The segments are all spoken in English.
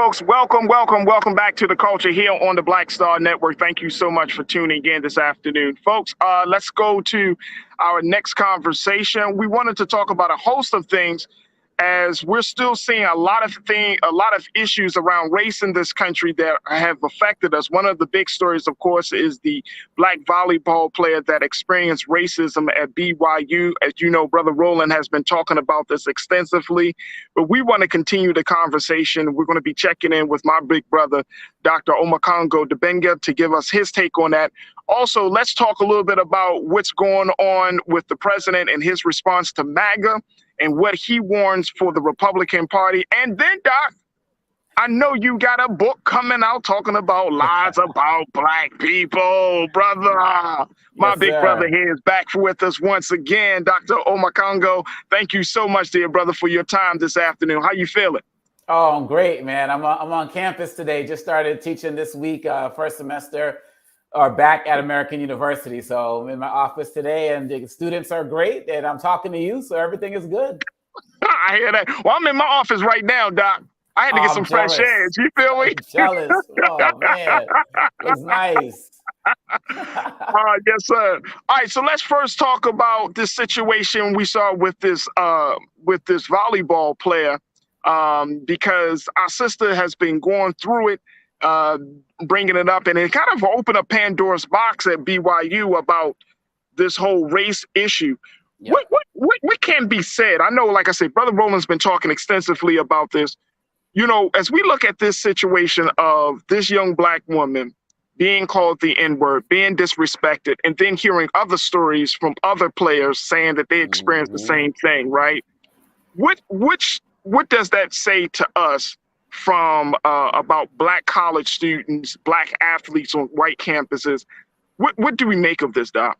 folks. Welcome back to the culture here on the Black Star Network. Thank you so much for tuning in this afternoon. Folks, let's go to our next conversation. We wanted to talk about a host of things as we're still seeing a lot of issues around race in this country that have affected us. One of the big stories, of course, is the black volleyball player that experienced racism at BYU. As you know, Brother Roland has been talking about this extensively, but we want to continue the conversation. We're going to be checking in with my big brother, Dr. Omakongo Debenga, to give us his take on that. Also, let's talk a little bit about what's going on with the president and his response to MAGA and what he warns for the Republican Party. And then, Doc, I know you got a book coming out talking about lies about black people, brother. My big brother here is back with us once again. Dr. Omakongo, thank you so much, dear brother, for your time this afternoon. How you feeling? Oh, I'm great, man. I'm on campus today. Just started teaching this week, first semester. Are back at American University. So I'm in my office today and the students are great and I'm talking to you. So everything is good. I hear that. Well, I'm in my office right now, Doc. I had to get some fresh air. You feel me? I'm jealous. Oh, man. It's nice. Yes, sir. All right. So let's first talk about this situation we saw with this volleyball player, because our sister has been going through it, bringing it up, and it kind of opened up Pandora's box at BYU about this whole race issue. Yep. What can be said? I know, like I said, Brother Roland's been talking extensively about this. You know, as we look at this situation of this young black woman being called the N-word, being disrespected, and then hearing other stories from other players saying that they experienced the same thing, right? What does that say to us from about black college students, black athletes on white campuses? What do we make of this, Doc?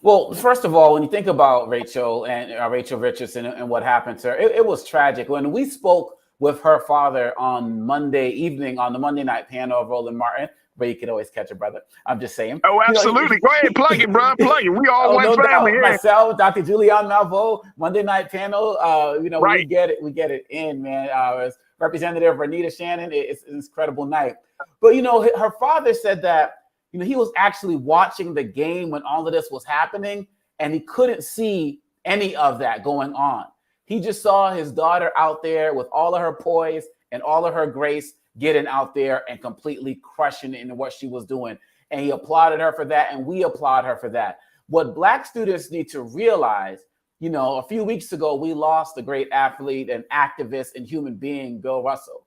Well, first of all, when you think about Rachel and Rachel Richardson and what happened to her, it was tragic. When we spoke with her father on Monday evening on the Monday night panel of Roland Martin, where you can always catch a brother. I'm just saying. Oh, absolutely. Go ahead, plug it, bro. Plug it. We all one family here. Myself, Dr. Julian Malvo, Monday night panel. Right. We get it in, man. As Representative Renita Shannon, it's an incredible night. But, her father said that, he was actually watching the game when all of this was happening, and he couldn't see any of that going on. He just saw his daughter out there with all of her poise and all of her grace, getting out there and completely crushing it in what she was doing. And he applauded her for that, and we applaud her for that. What black students need to realize, a few weeks ago, we lost a great athlete and activist and human being, Bill Russell.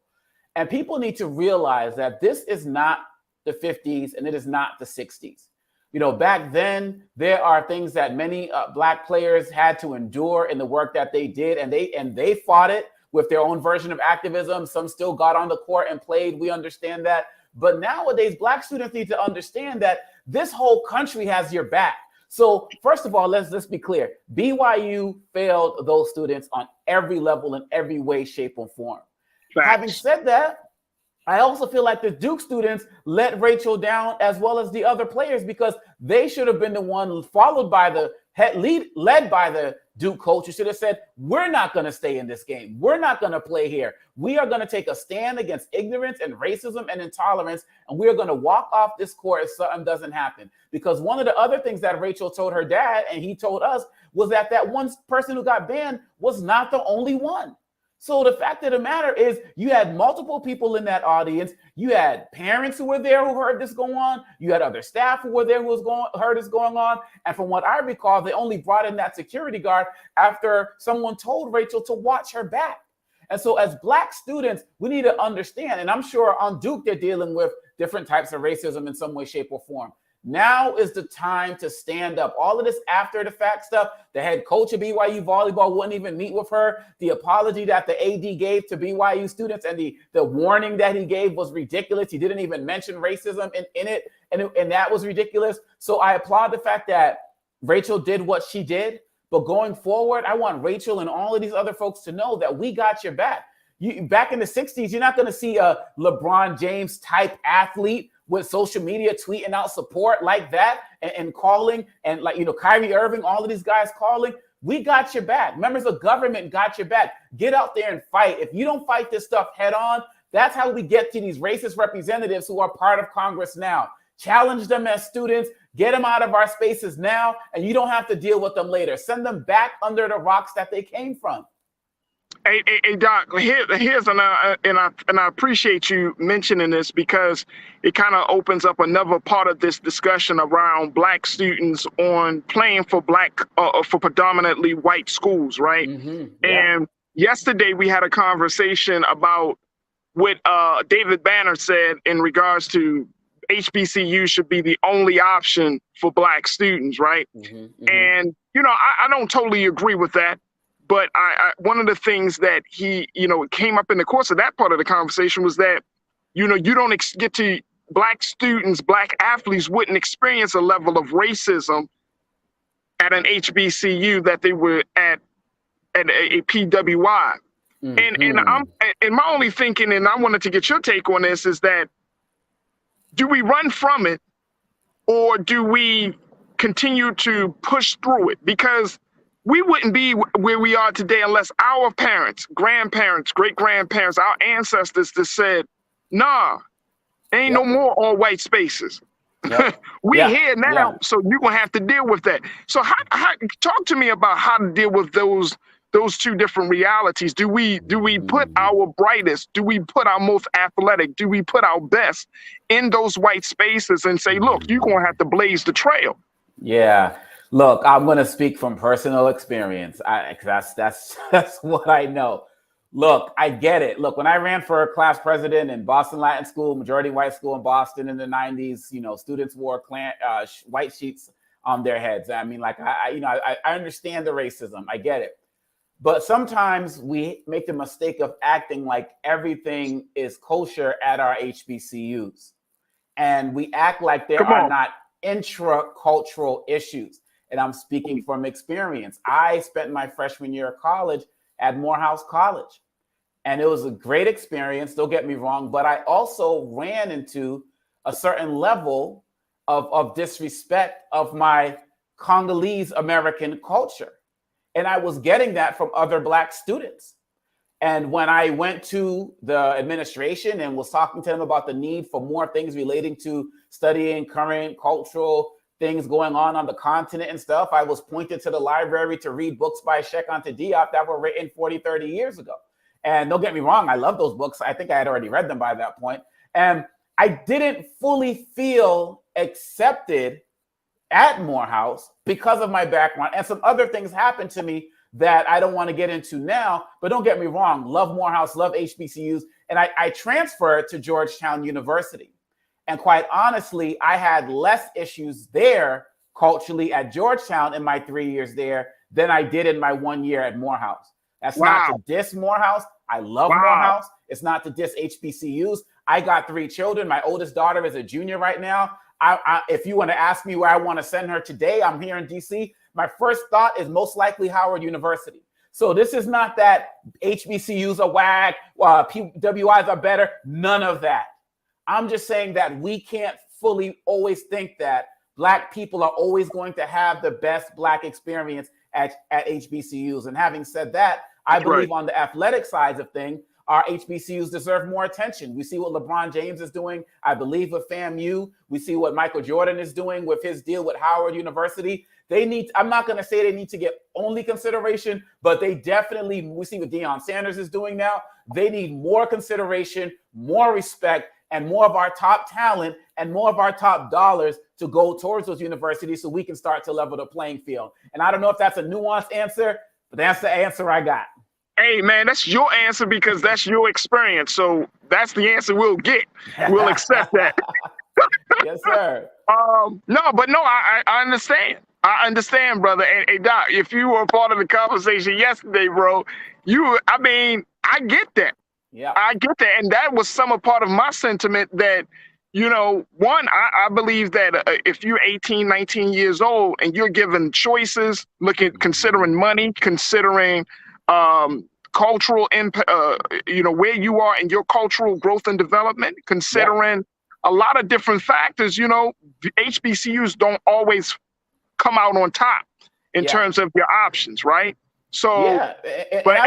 And people need to realize that this is not the 50s and it is not the 60s. Back then, there are things that many black players had to endure in the work that they did, and they fought it with their own version of activism. Some still got on the court and played. We understand that. But nowadays, black students need to understand that this whole country has your back. So first of all, let's be clear. BYU failed those students on every level, in every way, shape, or form. Facts. Having said that, I also feel like the Duke students let Rachel down as well as the other players, because they should have been the one led by the Duke coach who should have said, we're not going to stay in this game. We're not going to play here. We are going to take a stand against ignorance and racism and intolerance, and we are going to walk off this court if something doesn't happen. Because one of the other things that Rachel told her dad, and he told us, was that one person who got banned was not the only one. So the fact of the matter is, you had multiple people in that audience. You had parents who were there who heard this go on. You had other staff who were there who heard this going on. And from what I recall, they only brought in that security guard after someone told Rachel to watch her back. And so as black students, we need to understand, and I'm sure on Duke, they're dealing with different types of racism in some way, shape, or form. Now is the time to stand up. All of this after the fact stuff, the head coach of BYU volleyball wouldn't even meet with her. The apology that the AD gave to BYU students and the warning that he gave was ridiculous. He didn't even mention racism in it, and that was ridiculous. So I applaud the fact that Rachel did what she did. But going forward, I want Rachel and all of these other folks to know that we got your back. Back in the 60s, you're not going to see a LeBron James type athlete with social media tweeting out support like that and calling, and Kyrie Irving, all of these guys calling. We got your back. Members of government got your back. Get out there and fight. If you don't fight this stuff head on, That's how we get to these racist representatives who are part of Congress now. Challenge them as students, get them out of our spaces now, and you don't have to deal with them later. Send them back under the rocks that they came from. Hey, Doc, here's and I appreciate you mentioning this because it kind of opens up another part of this discussion around Black students on playing for for predominantly white schools, right? Yeah. And yesterday we had a conversation about what David Banner said in regards to HBCU should be the only option for Black students, right? And I don't totally agree with that. But one of the things that he, came up in the course of that part of the conversation was that, you don't get to Black students, Black athletes wouldn't experience a level of racism at an HBCU that they were at a PWI. And my only thinking, and I wanted to get your take on this, is that do we run from it or do we continue to push through it? Because we wouldn't be where we are today unless our parents, grandparents, great-grandparents, our ancestors just said, nah, ain't no more all white spaces. We're here now, so you're going to have to deal with that. So how talk to me about how to deal with those two different realities. Do we put our brightest, do we put our most athletic, do we put our best in those white spaces and say, look, you're going to have to blaze the trail? Yeah. Look, I'm going to speak from personal experience. That's what I know. Look, I get it. Look, when I ran for class president in Boston Latin School, majority white school in Boston in the 90s, students wore white sheets on their heads. I mean, like, I understand the racism. I get it. But sometimes we make the mistake of acting like everything is kosher at our HBCUs. And we act like there are not intra-cultural issues. And I'm speaking from experience. I spent my freshman year of college at Morehouse College. And it was a great experience, don't get me wrong, but I also ran into a certain level of disrespect of my Congolese American culture. And I was getting that from other Black students. And when I went to the administration and was talking to them about the need for more things relating to studying current cultural things going on the continent and stuff, I was pointed to the library to read books by Cheikh Anta Diop that were written 40, 30 years ago. And don't get me wrong, I love those books. I think I had already read them by that point. And I didn't fully feel accepted at Morehouse because of my background. And some other things happened to me that I don't want to get into now, but don't get me wrong, love Morehouse, love HBCUs. And I transferred to Georgetown University. And quite honestly, I had less issues there culturally at Georgetown in my 3 years there than I did in my 1 year at Morehouse. That's not to diss Morehouse. I love Morehouse. It's not to diss HBCUs. I got 3 children. My oldest daughter is a junior right now. If you want to ask me where I want to send her today, I'm here in DC. My first thought is most likely Howard University. So this is not that HBCUs are whack, PWIs are better. None of that. I'm just saying that we can't fully always think that Black people are always going to have the best Black experience at HBCUs. And having said that, I believe on the athletic side of things, our HBCUs deserve more attention. We see what LeBron James is doing, I believe, with FAMU. We see what Michael Jordan is doing with his deal with Howard University. I'm not going to say they need to get only consideration, but they definitely, we see what Deion Sanders is doing now. They need more consideration, more respect, and more of our top talent and more of our top dollars to go towards those universities so we can start to level the playing field. And I don't know if that's a nuanced answer, but that's the answer I got. Hey, man, that's your answer because that's your experience. So that's the answer we'll get. We'll accept that. Yes, sir. I understand. I understand, brother. And hey, Doc, if you were part of the conversation yesterday, bro, I get that. Yeah, I get that. And that was some part of my sentiment that, one, I believe that if you're 18, 19 years old and you're given choices, considering money, considering cultural impact, where you are in your cultural growth and development, considering a lot of different factors, HBCUs don't always come out on top in terms of your options, right? So, but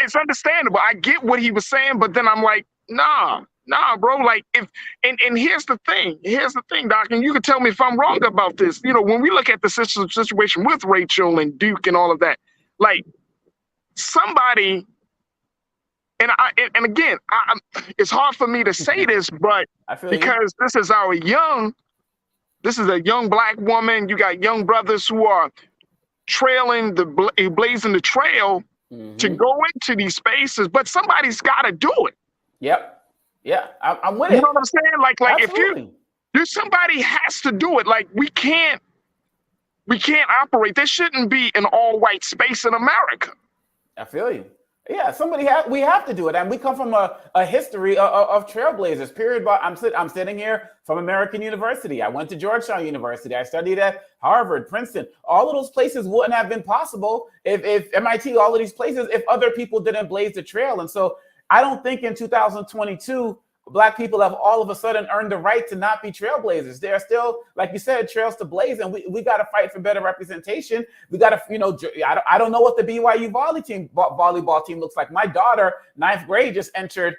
it's understandable. I get what he was saying, but then I'm like, Nah, bro. Like and here's the thing, Doc, and you can tell me if I'm wrong about this. You know, when we look at the situation with Rachel and Duke and all of that, like somebody, and again, it's hard for me to say this, but I feel because this is a young black woman, you got young brothers who are blazing the trail to go into these spaces, but somebody's got to do it. Yep. Yeah, I'm with You it. know what I'm saying? Like Absolutely. if somebody has to do it. Like we can't operate. There shouldn't be an all-white space in America. I feel you. Yeah, we have to do it, and we come from a history of trailblazers. Period. But I'm sitting here from American University. I went to Georgetown University. I studied at Harvard, Princeton. All of those places wouldn't have been possible if MIT, all of these places, if other people didn't blaze the trail. And so I don't think in 2022 Black people have all of a sudden earned the right to not be trailblazers. There are still, like you said, trails to blaze, and we got to fight for better representation. We got to, I don't know what the BYU volleyball team looks like. My daughter, 9th grade, just entered,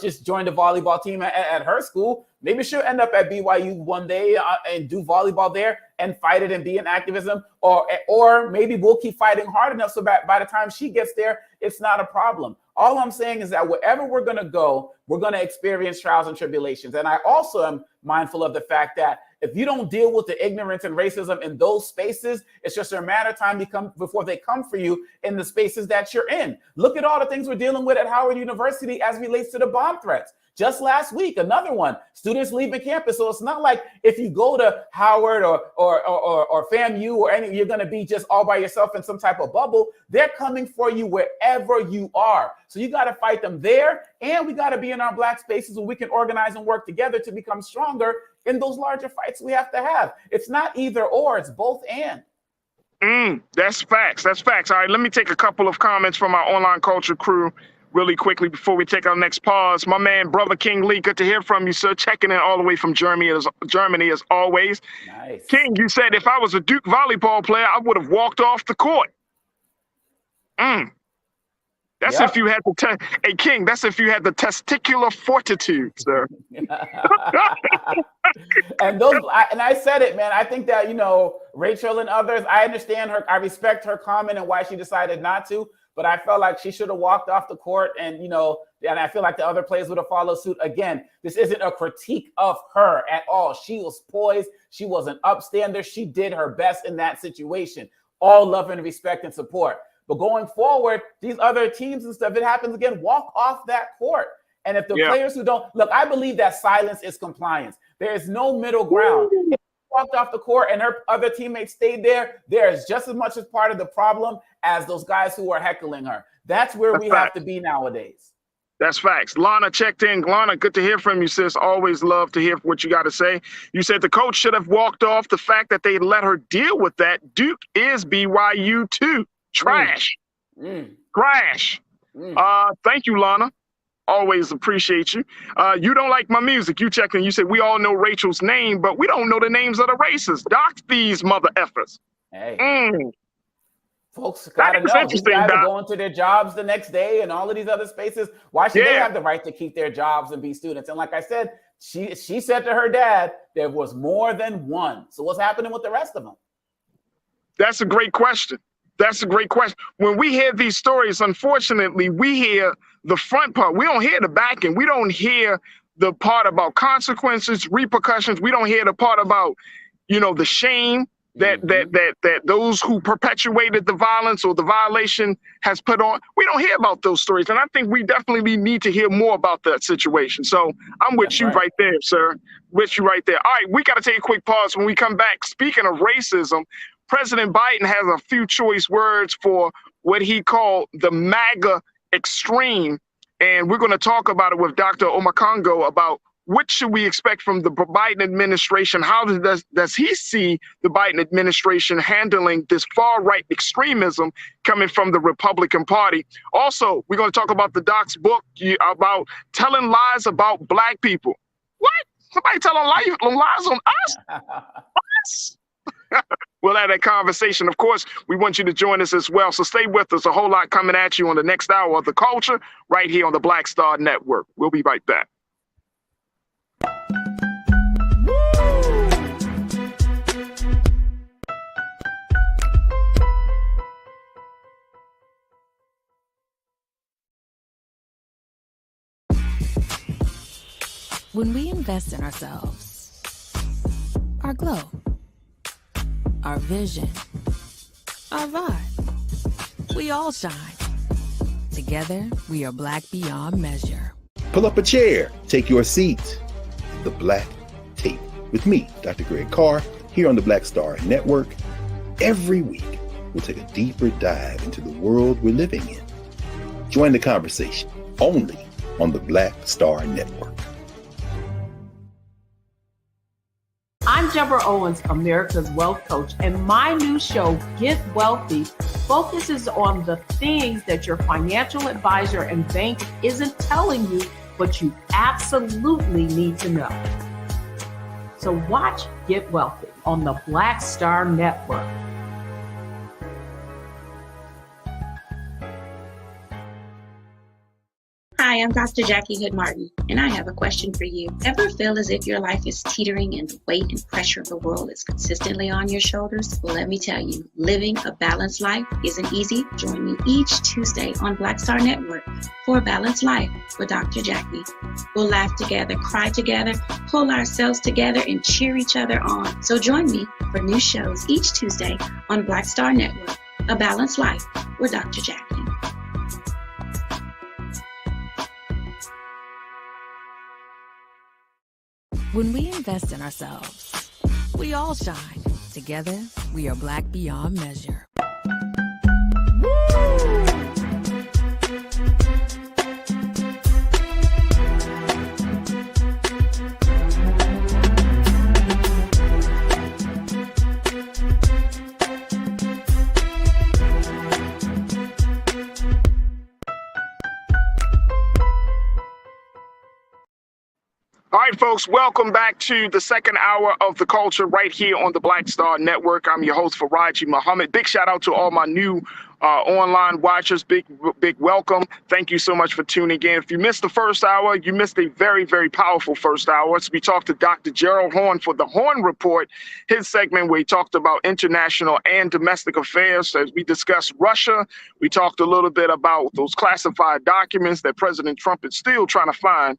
just joined the volleyball team at her school. Maybe she'll end up at BYU one day and do volleyball there and fight it and be in activism, or maybe we'll keep fighting hard enough so by the time she gets there, it's not a problem. All I'm saying is that wherever we're going to go, we're going to experience trials and tribulations. And I also am mindful of the fact that if you don't deal with the ignorance and racism in those spaces, it's just a matter of time before they come for you in the spaces that you're in. Look at all the things we're dealing with at Howard University as relates to the bomb threats. Just last week, another one, students leaving campus. So it's not like if you go to Howard or FAMU or any, you're going to be just all by yourself in some type of bubble. They're coming for you wherever you are. So you got to fight them there. And we got to be in our Black spaces where we can organize and work together to become stronger in those larger fights we have to have. It's not either or, it's both and. That's facts. All right, let me take a couple of comments from our online culture crew really quickly before we take our next pause. My man, Brother King Lee, good to hear from you, sir. Checking in all the way from Germany as always. Nice. King, you said if I was a Duke volleyball player, I would have walked off the court. That's if you had the hey King, that's if you had the testicular fortitude, sir. And I said it, man. I think that, Rachel and others, I understand her, I respect her comment and why she decided not to, but I felt like she should have walked off the court and, and I feel like the other players would have followed suit. Again, this isn't a critique of her at all. She was poised. She was an upstander. She did her best in that situation. All love and respect and support. But going forward, these other teams and stuff, if it happens again, walk off that court. And if the players who don't, look, I believe that silence is compliance. There is no middle ground. If she walked off the court and her other teammates stayed there, there is just as much as part of the problem as those guys who are heckling her. That's where we have to be nowadays. That's facts. Lana checked in. Lana, good to hear from you, sis. Always love to hear what you got to say. You said the coach should have walked off. The fact that they let her deal with that. Duke is BYU too. Trash. Trash. Thank you, Lana. Always appreciate you. You don't like my music. You checked in. You said we all know Rachel's name, but we don't know the names of the races. Dox these mother effers. Hey. Folks gotta know. These guys are going to their jobs the next day and all of these other spaces. Why should they have the right to keep their jobs and be students? And like I said, she said to her dad, there was more than one. So what's happening with the rest of them? That's a great question. When we hear these stories, unfortunately, we hear the front part. We don't hear the back end. We don't hear the part about consequences, repercussions. We don't hear the part about, the shame that those who perpetuated the violence or the violation has put on. We don't hear about those stories. And I think we definitely need to hear more about that situation. So I'm with you right there, sir. With you right there. All right, we got to take a quick pause. When we come back, speaking of racism, President Biden has a few choice words for what he called the MAGA extreme. And we're going to talk about it with Dr. Omakongo about what should we expect from the Biden administration? How does he see the Biden administration handling this far-right extremism coming from the Republican Party? Also, we're going to talk about the doc's book about telling lies about Black people. What? Somebody telling lies on us? Us? We'll have that conversation. Of course, we want you to join us as well. So stay with us. A whole lot coming at you on the next hour of The Culture right here on the Black Star Network. We'll be right back. When we invest in ourselves, our glow, our vision, our vibe, we all shine. Together, we are black beyond measure. Pull up a chair, take your seat. The Black Tape with me, Dr. Greg Carr, here on the Black Star Network. Every week, we'll take a deeper dive into the world we're living in. Join the conversation only on the Black Star Network. I'm Deborah Owens, America's Wealth Coach, and my new show, Get Wealthy, focuses on the things that your financial advisor and bank isn't telling you, but you absolutely need to know. So watch Get Wealthy on the Black Star Network. Hi, I'm Dr. Jackie Hood Martin, and I have a question for you. Ever feel as if your life is teetering and the weight and pressure of the world is consistently on your shoulders? Well, let me tell you, living a balanced life isn't easy. Join me each Tuesday on Black Star Network for A Balanced Life with Dr. Jackie. We'll laugh together, cry together, pull ourselves together, and cheer each other on. So join me for new shows each Tuesday on Black Star Network, A Balanced Life with Dr. Jackie. When we invest in ourselves, we all shine. Together, we are black beyond measure. All right, folks, welcome back to the second hour of The Culture right here on the Black Star Network. I'm your host, Farajii Muhammad. Big shout out to all my new online watchers. Big welcome. Thank you so much for tuning in. If you missed the first hour, you missed a very, very powerful first hour. So we talked to Dr. Gerald Horne for the Horne Report, his segment where he talked about international and domestic affairs. As we discussed Russia, we talked a little bit about those classified documents that President Trump is still trying to find.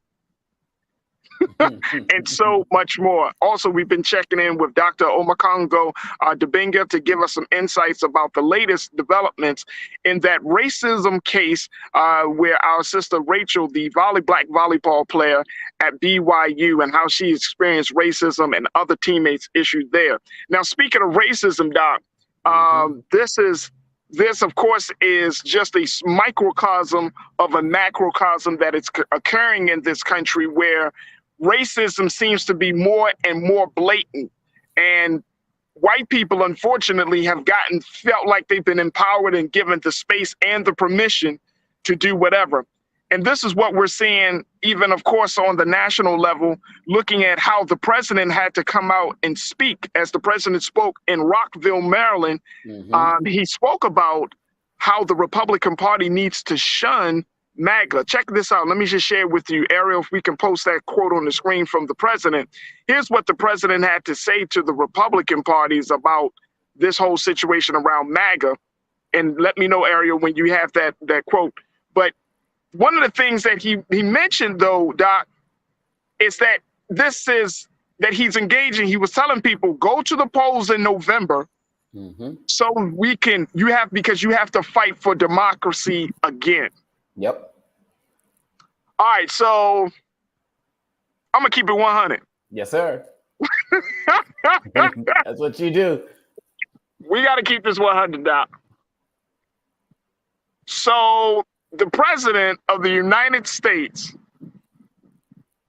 And so much more. Also, we've been checking in with Dr. Omakongo Dibinga to give us some insights about the latest developments in that racism case where our sister Rachel, the black volleyball player at BYU, and how she experienced racism and other teammates' issues there. Now, speaking of racism, Doc, this, of course, is just a microcosm of a macrocosm that is occurring in this country where racism seems to be more and more blatant. And white people, unfortunately, have felt like they've been empowered and given the space and the permission to do whatever. And this is what we're seeing, even, of course, on the national level, looking at how the president had to come out and speak. As the president spoke in Rockville, Maryland, he spoke about how the Republican Party needs to shun MAGA. Check this out. Let me just share with you, Ariel, if we can post that quote on the screen from the president. Here's what the president had to say to the Republican parties about this whole situation around MAGA. And let me know, Ariel, when you have that quote. But one of the things that he mentioned, though, Doc, is that he's engaging. He was telling people, go to the polls in November so because you have to fight for democracy again. Yep. All right, so I'm going to keep it 100. Yes, sir. That's what you do. We got to keep this 100, Doc. So the president of the United States,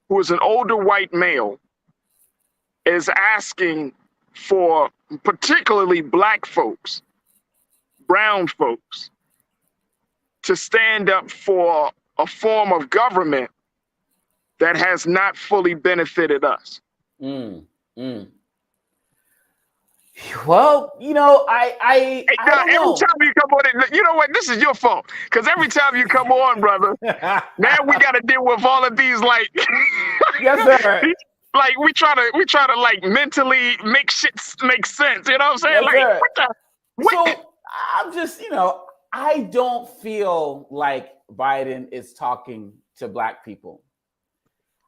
who is an older white male, is asking for particularly black folks, brown folks, to stand up for a form of government that has not fully benefited us. Well, I don't Every know. time you come on, you know what? This is your fault. Because every time you come on, brother, now we got to deal with all of these, like, Yes, sir. like we try to like mentally make shit make sense. You know what I'm saying? Yes, Like, sir. what? So I'm just, I don't feel like Biden is talking to Black people.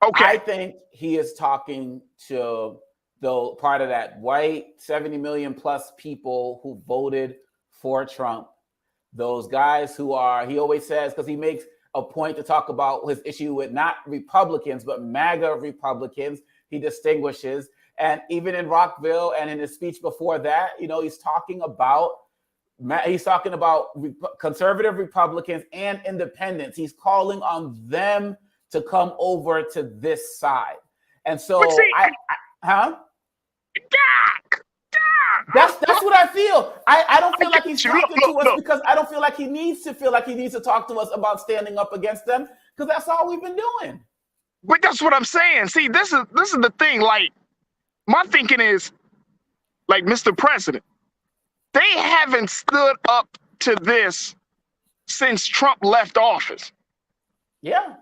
Okay. I think he is talking to the part of that white 70 million plus people who voted for Trump. Those guys who are, he always says, because he makes a point to talk about his issue with not Republicans, but MAGA Republicans. He distinguishes. And even in Rockville and in his speech before that, he's talking about conservative Republicans and independents. He's calling on them to come over to this side. And so That's what I feel. I don't feel like he's talking to us because I don't feel like he needs to feel like he needs to talk to us about standing up against them, because that's all we've been doing. But that's what I'm saying. See, this is the thing. Like, my thinking is, like, Mr. President, they haven't stood up to this since Trump left office. Yeah,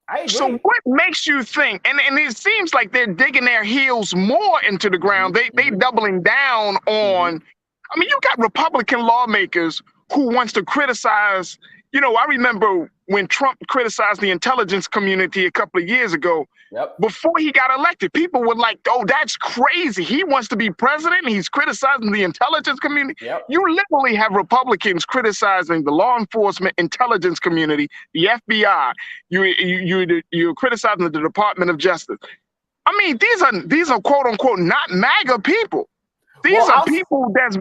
I agree. So what makes you think, and it seems like they're digging their heels more into the ground. They doubling down on, I mean, you got Republican lawmakers who wants to criticize, I remember when Trump criticized the intelligence community a couple of years ago, before he got elected, people were like, oh, that's crazy. He wants to be president. He's criticizing the intelligence community. You literally have Republicans criticizing the law enforcement intelligence community, the FBI. You're criticizing the Department of Justice. I mean, these are quote unquote not MAGA people. These are people that's.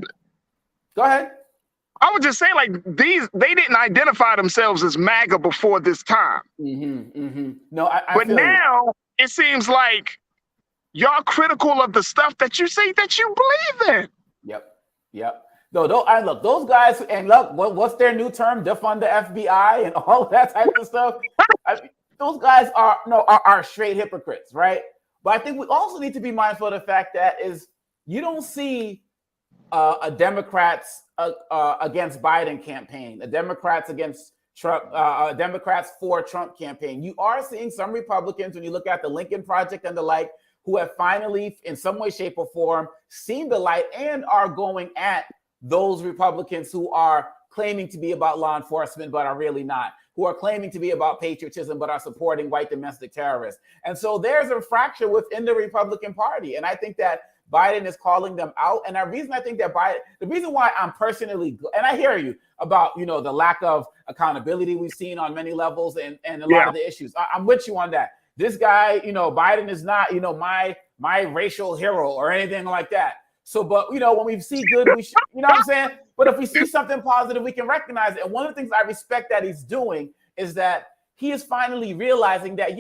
Go ahead. I would just say, like, they didn't identify themselves as MAGA before this time. No, but now it seems like y'all critical of the stuff that you say that you believe in. Yep. No, look, those guys, and look, what's their new term? Defund the FBI and all of that type of stuff. Those guys are straight hypocrites, right? But I think we also need to be mindful of the fact that you don't see a Democrats against Biden campaign, a Democrats against Trump, Democrats for Trump campaign. You are seeing some Republicans, when you look at the Lincoln Project and the like, who have finally, in some way, shape, or form, seen the light and are going at those Republicans who are claiming to be about law enforcement but are really not, who are claiming to be about patriotism but are supporting white domestic terrorists. And so there's a fracture within the Republican Party. And I think that Biden is calling them out. And the reason I think that the reason why I'm personally, and I hear you about, the lack of accountability we've seen on many levels and a lot of the issues. I'm with you on that. This guy, Biden is not, my racial hero or anything like that. So, but, when we see good, we should, you know what I'm saying? But if we see something positive, we can recognize it. And one of the things I respect that he's doing is that he is finally realizing that,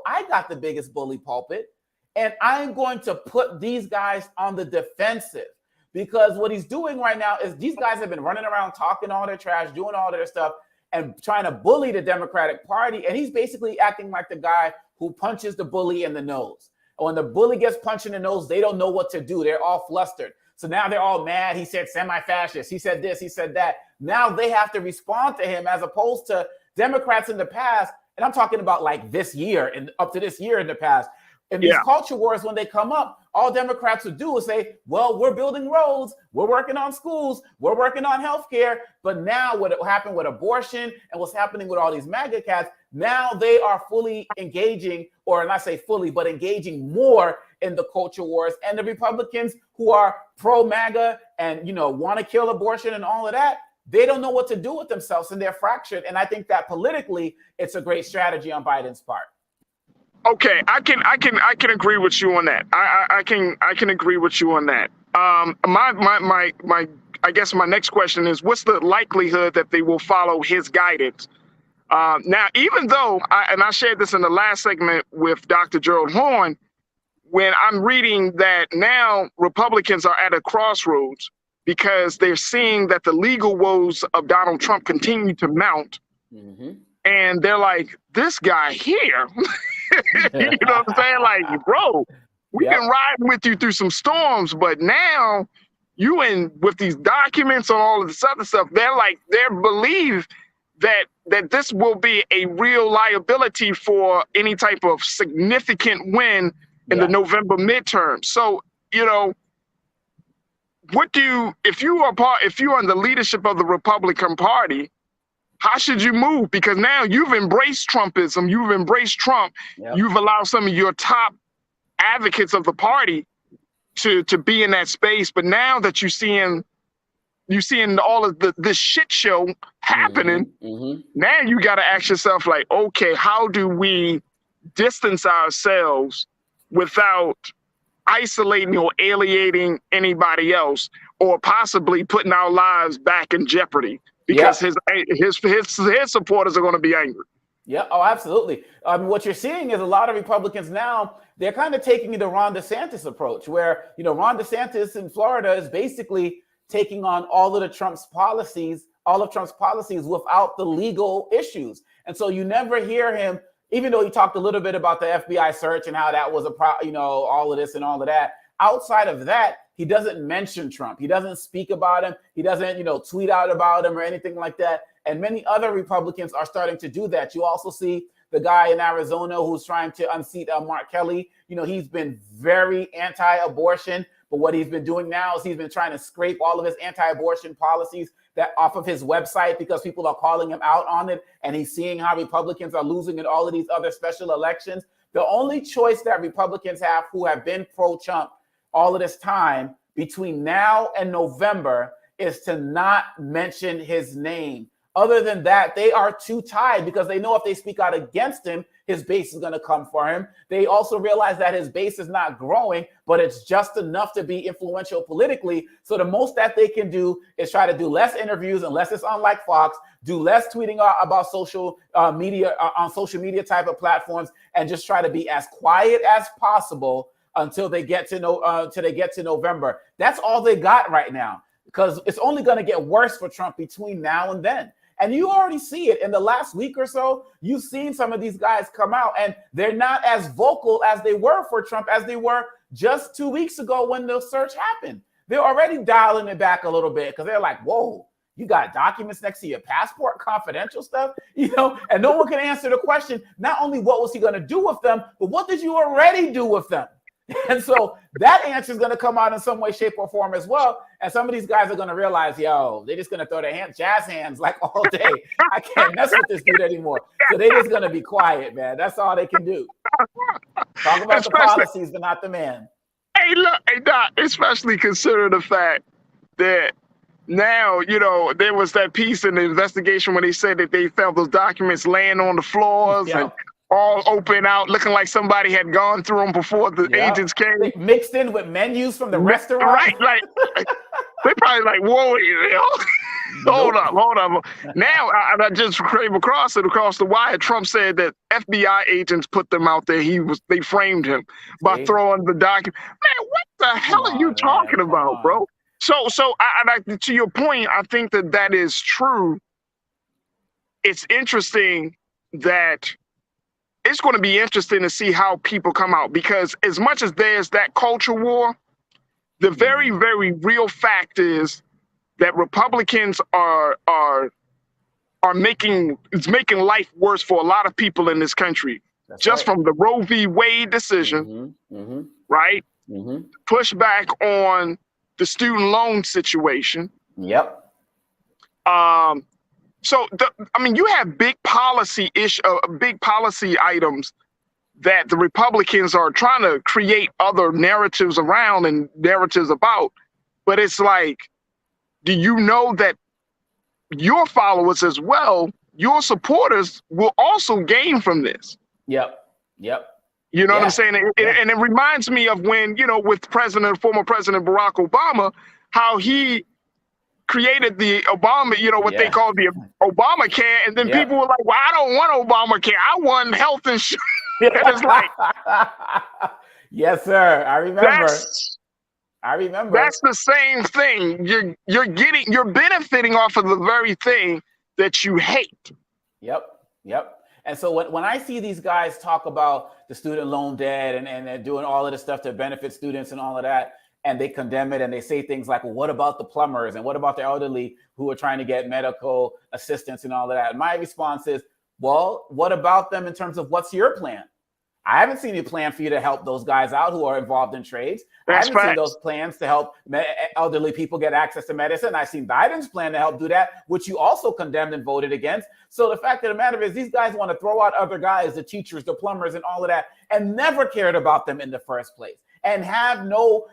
I got the biggest bully pulpit. And I'm going to put these guys on the defensive, because what he's doing right now is these guys have been running around talking all their trash, doing all their stuff, and trying to bully the Democratic Party. And he's basically acting like the guy who punches the bully in the nose. And when the bully gets punched in the nose, they don't know what to do. They're all flustered. So now they're all mad. He said semi-fascist. He said this. He said that. Now they have to respond to him, as opposed to Democrats in the past. And I'm talking about like this year and up to this year in the past. And these culture wars, when they come up, all Democrats would do is say, well, we're building roads, we're working on schools, we're working on healthcare. But now what happened with abortion and what's happening with all these MAGA cats, now they are fully engaging, or not say fully, but engaging more in the culture wars. And the Republicans who are pro-MAGA and, want to kill abortion and all of that, they don't know what to do with themselves, and they're fractured. And I think that politically, it's a great strategy on Biden's part. Okay, I can agree with you on that. I can agree with you on that. My I guess my next question is, what's the likelihood that they will follow his guidance? Now, even though I shared this in the last segment with Dr. Gerald Horn, when I'm reading that now Republicans are at a crossroads because they're seeing that the legal woes of Donald Trump continue to mount, and they're like, this guy here. You know what I'm saying? Like, bro, we've been riding with you through some storms, but now you in with these documents and all of this other stuff. They believe that this will be a real liability for any type of significant win in the November midterm. So, if you're in the leadership of the Republican Party, how should you move? Because now you've embraced Trumpism, you've embraced Trump, you've allowed some of your top advocates of the party to be in that space. But now that you're seeing all of this shit show happening, now you got to ask yourself, like, okay, how do we distance ourselves without isolating or alienating anybody else, or possibly putting our lives back in jeopardy because his supporters are going to be angry. Yeah. Oh, absolutely. What you're seeing is a lot of Republicans now, they're kind of taking the Ron DeSantis approach, where, Ron DeSantis in Florida is basically taking on all of Trump's policies without the legal issues. And so you never hear him, even though he talked a little bit about the FBI search and how that was all of this and all of that. Outside of that, he doesn't mention Trump. He doesn't speak about him. He doesn't, tweet out about him or anything like that. And many other Republicans are starting to do that. You also see the guy in Arizona who's trying to unseat Mark Kelly. He's been very anti-abortion, but what he's been doing now is he's been trying to scrape all of his anti-abortion policies that off of his website because people are calling him out on it, and he's seeing how Republicans are losing in all of these other special elections. The only choice that Republicans have who have been pro-Trump all of this time between now and November is to not mention his name. Other than that, they are too tied because they know if they speak out against him, his base is going to come for him. They also realize that his base is not growing, but it's just enough to be influential politically. So the most that they can do is try to do less interviews, unless it's unlike Fox, do less tweeting about social media on social media type of platforms, and just try to be as quiet as possible until they get to November. That's all they got right now, because it's only going to get worse for Trump between now and then. And you already see it in the last week or so. You've seen some of these guys come out, and they're not as vocal as they were for Trump as they were just 2 weeks ago when the search happened. They're already dialing it back a little bit because they're like, whoa, you got documents next to your passport, confidential stuff, and no one can answer the question. Not only what was he going to do with them, but what did you already do with them? And so that answer is going to come out in some way, shape, or form as well. And some of these guys are going to realize, they're just going to throw their jazz hands like all day. I can't mess with this dude anymore. So they're just going to be quiet, man. That's all they can do. Talk about the policies, but not the man. Hey, Doc, especially consider the fact that now, there was that piece in the investigation when they said that they found those documents laying on the floors and all open out, looking like somebody had gone through them before the agents came. They mixed in with menus from the restaurant. Right, like they probably like, whoa, hold up. Now I just came across the wire. Trump said that FBI agents put them out there. They framed him by throwing the document. Man, what the hell are you talking about, bro? So to your point, I think that is true. It's interesting that. It's going to be interesting to see how people come out, because as much as there's that culture war, the very, very real fact is that Republicans are making life worse for a lot of people in this country. That's just right. From the Roe v. Wade decision, right? Push back on the student loan situation. Yep. So, you have big policy items that the Republicans are trying to create other narratives around and narratives about. But it's like, do you know that your followers as well, your supporters will also gain from this? Yep. You know what I'm saying? And it reminds me of when, with former President Barack Obama, how he created the Obama, what they call the Obamacare, and then people were like, well, I don't want Obamacare. I want health insurance. And it's like, yes, sir. I remember. That's the same thing. You're benefiting off of the very thing that you hate. Yep. And so when I see these guys talk about the student loan debt and they're doing all of this stuff to benefit students and all of that, and they condemn it, and they say things like, well, what about the plumbers, and what about the elderly who are trying to get medical assistance and all of that? And my response is, well, what about them in terms of what's your plan? I haven't seen a plan for you to help those guys out who are involved in trades. I haven't seen those plans to help elderly people get access to medicine. I've seen Biden's plan to help do that, which you also condemned and voted against. So the fact of the matter is, these guys want to throw out other guys, the teachers, the plumbers, and all of that, and never cared about them in the first place, and have no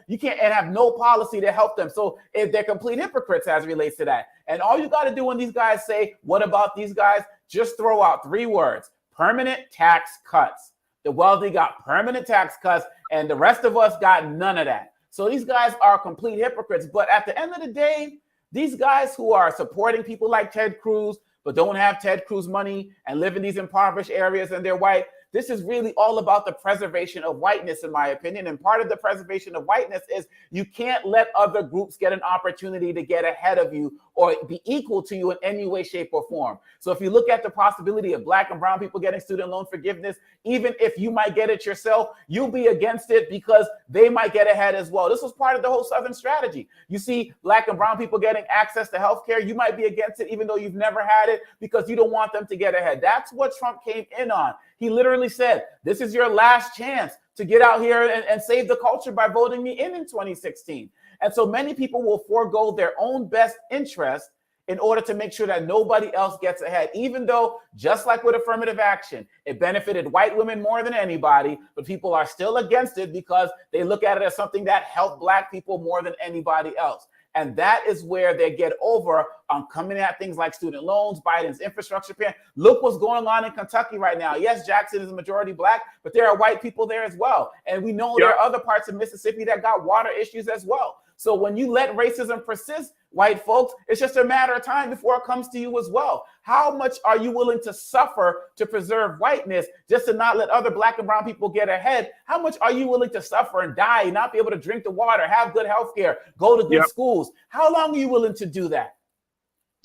policy to help them. So if they're complete hypocrites as it relates to that. And all you got to do when these guys say, what about these guys? Just throw out 3 words: permanent tax cuts. The wealthy got permanent tax cuts, and the rest of us got none of that. So these guys are complete hypocrites. But at the end of the day, these guys who are supporting people like Ted Cruz, but don't have Ted Cruz money and live in these impoverished areas and they're white, this is really all about the preservation of whiteness, in my opinion. And part of the preservation of whiteness is you can't let other groups get an opportunity to get ahead of you or be equal to you in any way, shape, or form. So if you look at the possibility of Black and brown people getting student loan forgiveness, even if you might get it yourself, you'll be against it because they might get ahead as well. This was part of the whole Southern strategy. You see Black and brown people getting access to healthcare, you might be against it even though you've never had it because you don't want them to get ahead. That's what Trump came in on. He literally said, this is your last chance to get out here and save the culture by voting me in 2016. And so many people will forego their own best interest in order to make sure that nobody else gets ahead, even though, just like with affirmative action, it benefited white women more than anybody, but people are still against it because they look at it as something that helped Black people more than anybody else. And that is where they get over on coming at things like student loans, Biden's infrastructure plan. Look what's going on in Kentucky right now. Yes, Jackson is a majority Black, but there are white people there as well. And we know there are other parts of Mississippi that got water issues as well. So when you let racism persist, white folks, it's just a matter of time before it comes to you as well. How much are you willing to suffer to preserve whiteness just to not let other Black and brown people get ahead? How much are you willing to suffer and die, not be able to drink the water, have good health care, go to good schools? How long are you willing to do that?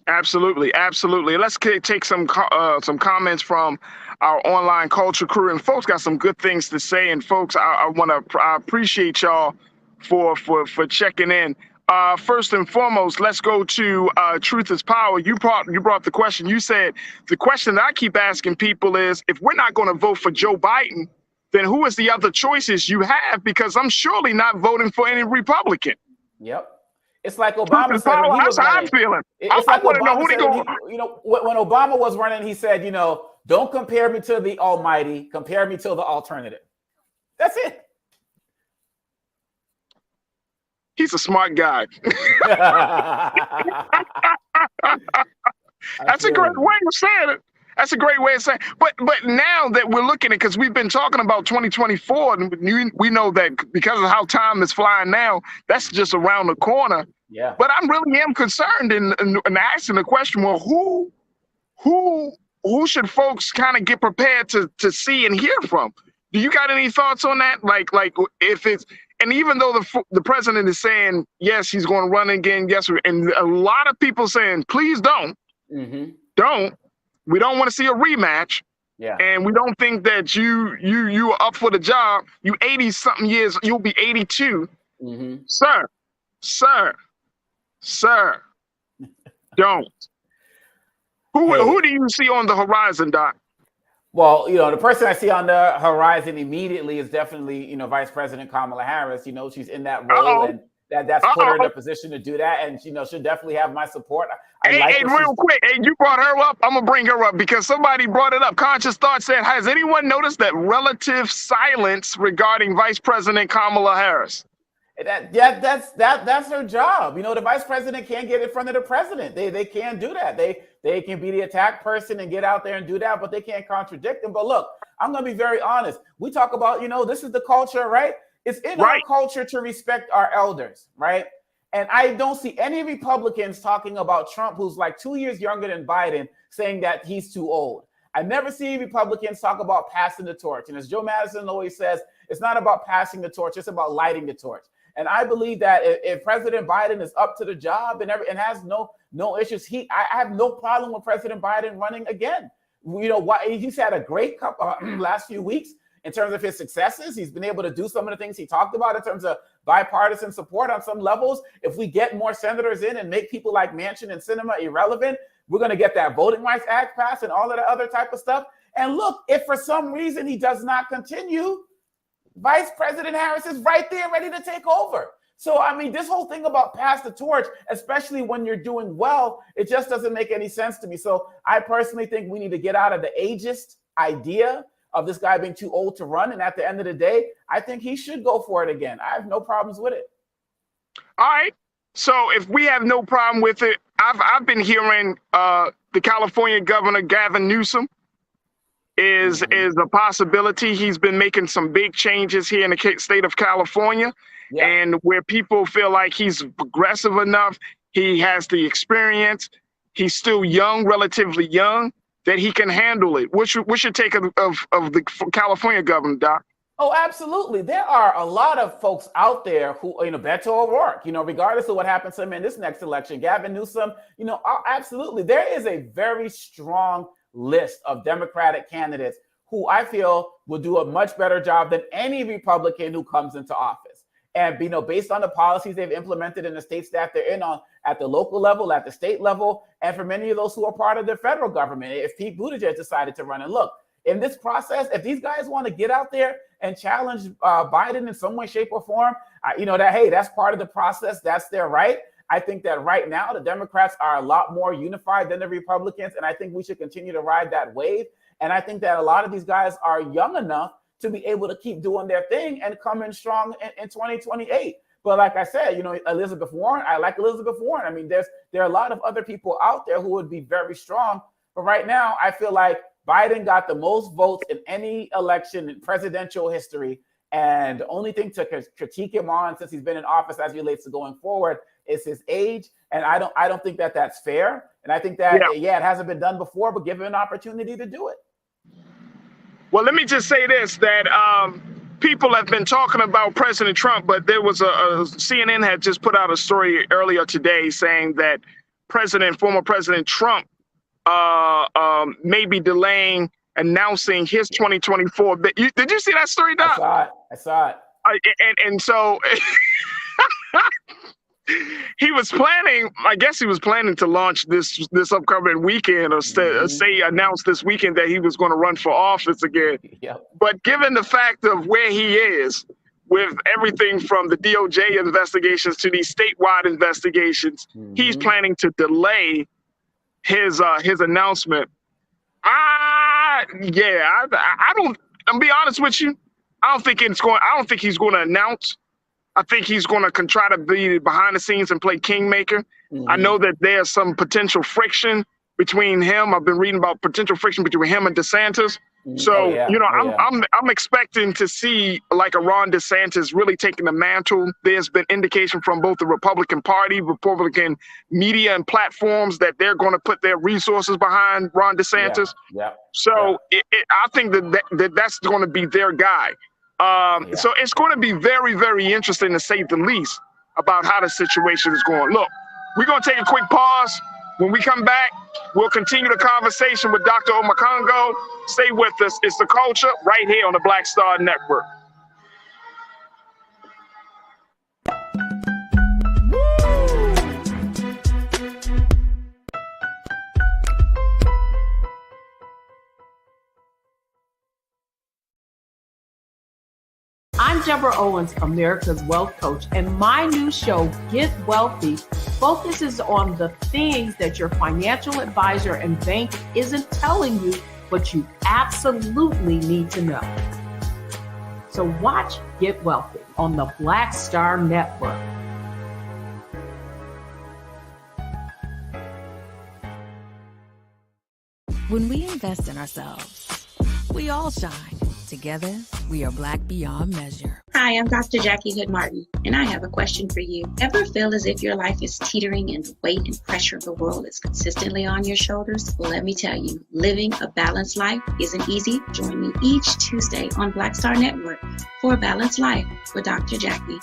Absolutely, absolutely. Let's take some comments from our online culture crew, and folks got some good things to say. And folks, I appreciate y'all for checking in. First and foremost, let's go to Truth is Power. You brought the question. You said the question that I keep asking people is, if we're not going to vote for Joe Biden, then who is the other choices you have? Because I'm surely not voting for any Republican. Yep. It's like Obama said when he was running. I'm feeling. It's like Obama said, when Obama was running, he said, don't compare me to the almighty, compare me to the alternative. That's it. He's a smart guy. That's a great way of saying it. That's a great way of saying it. But now that we're looking at, because we've been talking about 2024, and we know that because of how time is flying now, that's just around the corner. Yeah. But I really am concerned in asking the question, well, who should folks kind of get prepared to see and hear from? Do you got any thoughts on that? Like if it's, and even though the president is saying, yes, he's going to run again, yes, and a lot of people saying, please don't, don't. We don't want to see a rematch. Yeah. And we don't think that you are up for the job. You 80-something years, you'll be 82. Sir, don't. Who do you see on the horizon, Doc? Well, the person I see on the horizon immediately is definitely, Vice President Kamala Harris. She's in that role, and that's put her in a position to do that, and she'll definitely have my support. Real quick, you brought her up. I'm gonna bring her up because somebody brought it up. Conscious Thought said, "Has anyone noticed that relative silence regarding Vice President Kamala Harris?" That's her job. The vice president can't get in front of the president. They can't do that. They can be the attack person and get out there and do that, but they can't contradict him. But look, I'm gonna be very honest. We talk about, this is the culture, right? It's in our culture to respect our elders, right? And I don't see any Republicans talking about Trump, who's like 2 years younger than Biden, saying that he's too old. I never see Republicans talk about passing the torch. And as Joe Madison always says, it's not about passing the torch, it's about lighting the torch. And I believe that if President Biden is up to the job and has no issues, I have no problem with President Biden running again. He's had a great last few weeks in terms of his successes. He's been able to do some of the things he talked about in terms of bipartisan support on some levels. If we get more senators in and make people like Manchin and Sinema irrelevant, we're going to get that Voting Rights Act passed and all of the other type of stuff. And look, if for some reason he does not continue, Vice President Harris is right there ready to take over. So, I mean, this whole thing about pass the torch, especially when you're doing well, it just doesn't make any sense to me. So I personally think we need to get out of the ageist idea of this guy being too old to run. And at the end of the day, I think he should go for it again. I have no problems with it. All right. So if we have no problem with it, I've been hearing the California governor, Gavin Newsom, is a possibility. He's been making some big changes here in the state of California. Yeah. And where people feel like he's progressive enough, he has the experience, he's still young, relatively young, that he can handle it. What's your take of the California governor, Doc? Oh, absolutely. There are a lot of folks out there who, Beto O'Rourke, regardless of what happens to him in this next election, Gavin Newsom, absolutely. There is a very strong list of Democratic candidates who I feel will do a much better job than any Republican who comes into office. And, based on the policies they've implemented in the states that they're in on at the local level, at the state level, and for many of those who are part of the federal government, if Pete Buttigieg decided to run. And look, in this process, if these guys want to get out there and challenge Biden in some way, shape, or form, that's part of the process. That's their right. I think that right now the Democrats are a lot more unified than the Republicans, and I think we should continue to ride that wave. And I think that a lot of these guys are young enough to be able to keep doing their thing and come in strong in 2028. But like I said, Elizabeth Warren, I like Elizabeth Warren. I mean, there are a lot of other people out there who would be very strong. But right now, I feel like Biden got the most votes in any election in presidential history. And the only thing to critique him on since he's been in office as relates to going forward is his age. And I don't think that that's fair. And I think that, it hasn't been done before, but give him an opportunity to do it. Well, let me just say this, that people have been talking about President Trump, but there was CNN had just put out a story earlier today saying that former President Trump may be delaying announcing his 2024. Did you see that story, Doc? I saw it. And so he was planning, I guess he was planning to launch this upcoming weekend or announce this weekend that he was going to run for office again. Yep. But given the fact of where he is with everything from the DOJ investigations to these statewide investigations, he's planning to delay his announcement. I'm be honest with you. I don't think he's going to announce. I think he's going to try to be behind the scenes and play kingmaker. I know that there's some potential friction between him. I've been reading about potential friction between him and DeSantis. So, I'm expecting to see like a Ron DeSantis really taking the mantle. There's been indication from both the Republican Party, Republican media and platforms that they're going to put their resources behind Ron DeSantis. So I think that's going to be their guy. So it's going to be very, very interesting to say the least about how the situation is going. Look, we're going to take a quick pause. When we come back, we'll continue the conversation with Dr. Omekongo. Stay with us. It's The Culture right here on the Black Star Network. I'm Deborah Owens, America's Wealth Coach, and my new show, Get Wealthy, focuses on the things that your financial advisor and bank isn't telling you, but you absolutely need to know. So watch Get Wealthy on the Black Star Network. When we invest in ourselves, we all shine. Together, we are Black beyond measure. Hi, I'm Dr. Jackie Hood Martin, and I have a question for you. Ever feel as if your life is teetering and the weight and pressure of the world is consistently on your shoulders? Well, let me tell you, living a balanced life isn't easy. Join me each Tuesday on Black Star Network for A Balanced Life with Dr. Jackie.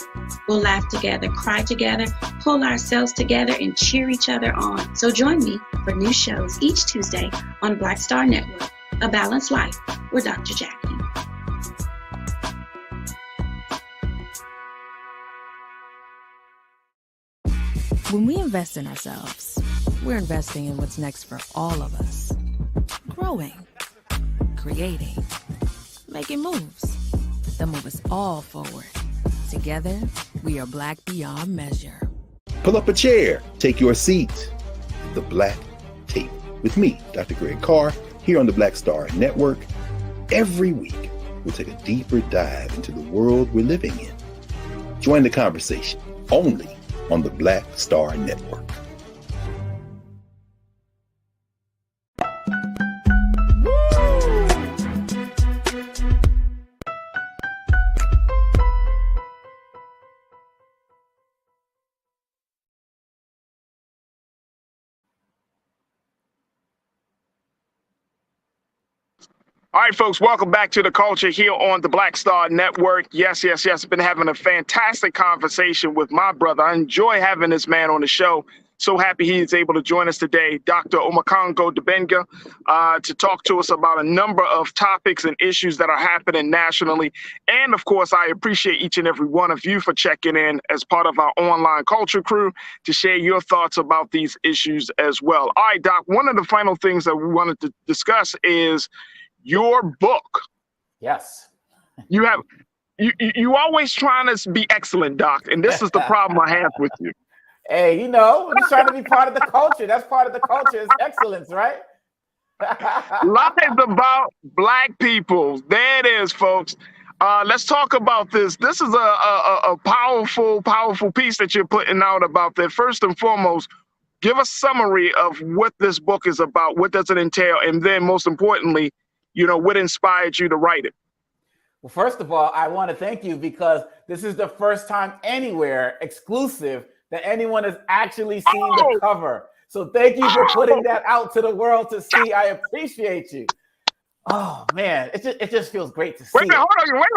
We'll laugh together, cry together, pull ourselves together, and cheer each other on. So join me for new shows each Tuesday on Black Star Network, A Balanced Life with Dr. Jackie. When we invest in ourselves, we're investing in what's next for all of us. Growing, creating, making moves that move us all forward. Together, we are Black beyond measure. Pull up a chair, take your seat. The Black Tape with me, Dr. Greg Carr, here on the Black Star Network. Every week, we'll take a deeper dive into the world we're living in. Join the conversation only on the Black Star Network. All right, folks, welcome back to The Culture here on the Black Star Network. Yes. Been having a fantastic conversation with my brother. I enjoy having this man on the show. So happy he is able to join us today, Dr. Omekongo Dibenga, to talk to us about a number of topics and issues that are happening nationally. And of course, I appreciate each and every one of you for checking in as part of our online culture crew to share your thoughts about these issues as well. All right, Doc, one of the final things that we wanted to discuss is your book. Yes. You always trying to be excellent, Doc, and this is the problem I have with you. Hey, you know, I'm just trying to be part of the culture. That's part of the culture is excellence, right? Lies about Black people. There it is, folks. Let's talk about this. This is a powerful piece that you're putting out about that. First and foremost, give a summary of what this book is about. What does it entail? And then most importantly, you know, what inspired you to write it? Well, first of all, I want to thank you because this is the first time anywhere exclusive that anyone has actually seen the cover. So thank you for putting that out to the world to see. I appreciate you. Oh man, it just feels great to see. Wait a minute,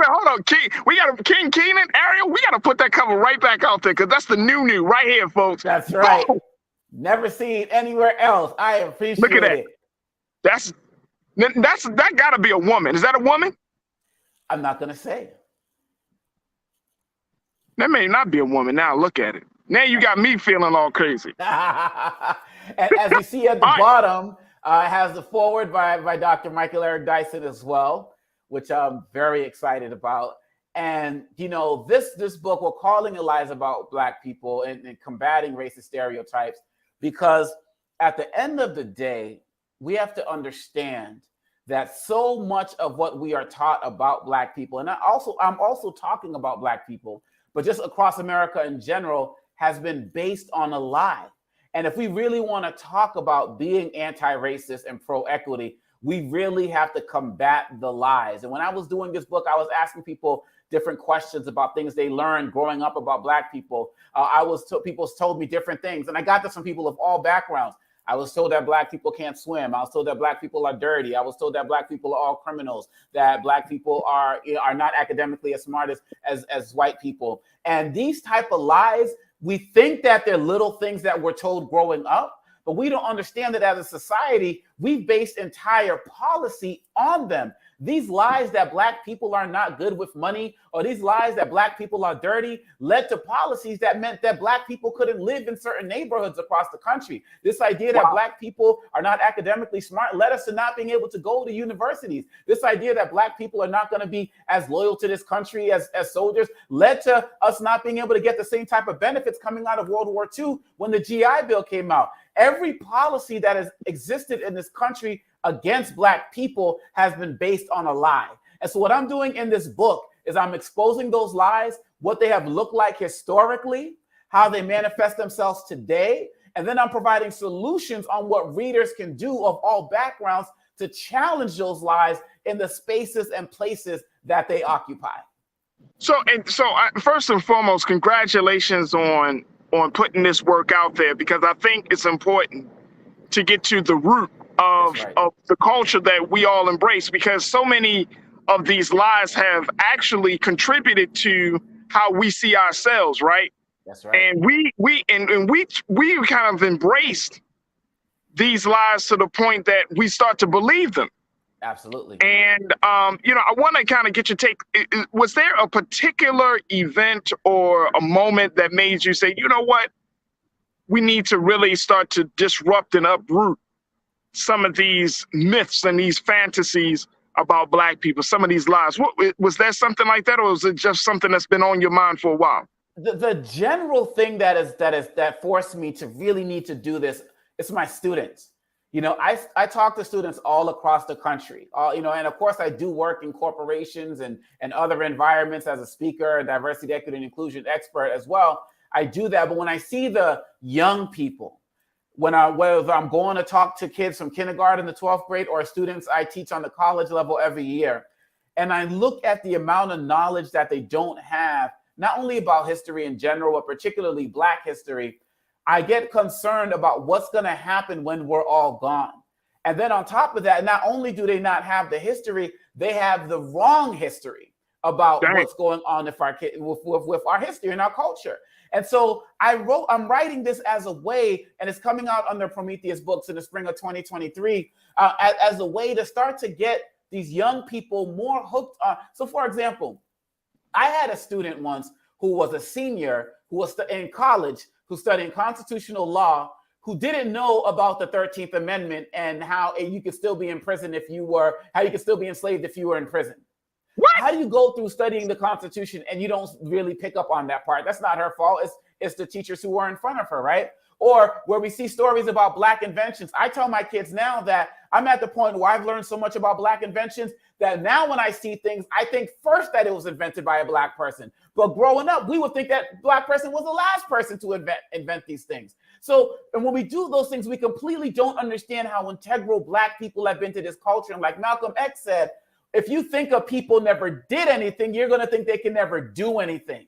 hold on. We got King Keenan, Ariel. We got to put that cover right back out there because that's the new right here, folks. That's right. Never seen anywhere else. I appreciate Look at that. it. That got to be a woman. Is that a woman? I'm not gonna say. That may not be a woman. Now look at it. Now you got me feeling all crazy. As you see at the bottom, it has the foreword by Dr. Michael Eric Dyson as well, which I'm very excited about. And you know, this book, we're calling it Lies About Black People and combating racist stereotypes, because at the end of the day, we have to understand that so much of what we are taught about Black people, and I'm also talking about Black people, but just across America in general, has been based on a lie. And if we really want to talk about being anti-racist and pro-equity, we really have to combat the lies. And when I was doing this book, I was asking people different questions about things they learned growing up about Black people. People told me different things, and I got this from people of all backgrounds. I was told that Black people can't swim. I was told that Black people are dirty. I was told that Black people are all criminals, that Black people are not academically as smart as white people. And these type of lies, we think that they're little things that we're told growing up, but we don't understand that as a society, we've based entire policy on them. These lies that Black people are not good with money, or these lies that Black people are dirty, led to policies that meant that Black people couldn't live in certain neighborhoods across the country. This idea that Black people are not academically smart led us to not being able to go to universities. This idea that Black people are not going to be as loyal to this country as soldiers led to us not being able to get the same type of benefits coming out of World War II when the GI Bill came out. Every policy that has existed in this country against Black people has been based on a lie. And so what I'm doing in this book is I'm exposing those lies, what they have looked like historically, how they manifest themselves today, and then I'm providing solutions on what readers can do of all backgrounds to challenge those lies in the spaces and places that they occupy. So first and foremost, congratulations on putting this work out there, because I think it's important to get to the root of the culture that we all embrace, because so many of these lies have actually contributed to how we see ourselves, right? That's right. And we kind of embraced these lies to the point that we start to believe them. Absolutely. And I want to kind of get your take. Was there a particular event or a moment that made you say, you know what? we need to really start to disrupt and uproot some of these myths and these fantasies about Black people, some of these lies. Was there something like that, or was it just something that's been on your mind for a while? The general thing that forced me to really need to do this is my students. You know, I talk to students all across the country, you know, and of course I do work in corporations and other environments as a speaker, diversity, equity, and inclusion expert as well. I do that, but when I see the young people, whether I'm going to talk to kids from kindergarten to 12th grade or students I teach on the college level every year, and I look at the amount of knowledge that they don't have, not only about history in general, but particularly Black history, I get concerned about what's going to happen when we're all gone. And then on top of that, not only do they not have the history, they have the wrong history about what's going on with our history and our culture. And so I'm writing this as a way, and it's coming out under Prometheus Books in the spring of 2023, as a way to start to get these young people more hooked on. So for example, I had a student once who was a senior who was in college, who's studying constitutional law, who didn't know about the 13th Amendment and how you could still be in prison how you could still be enslaved if you were in prison. What? How do you go through studying the Constitution and you don't really pick up on that part? That's not her fault. It's the teachers who were in front of her, right? Or where we see stories about Black inventions. I tell my kids now that I'm at the point where I've learned so much about Black inventions that now when I see things, I think first that it was invented by a Black person. But growing up, we would think that Black person was the last person to invent these things. So, and when we do those things, we completely don't understand how integral Black people have been to this culture. And like Malcolm X said, if you think of people never did anything, you're going to think they can never do anything.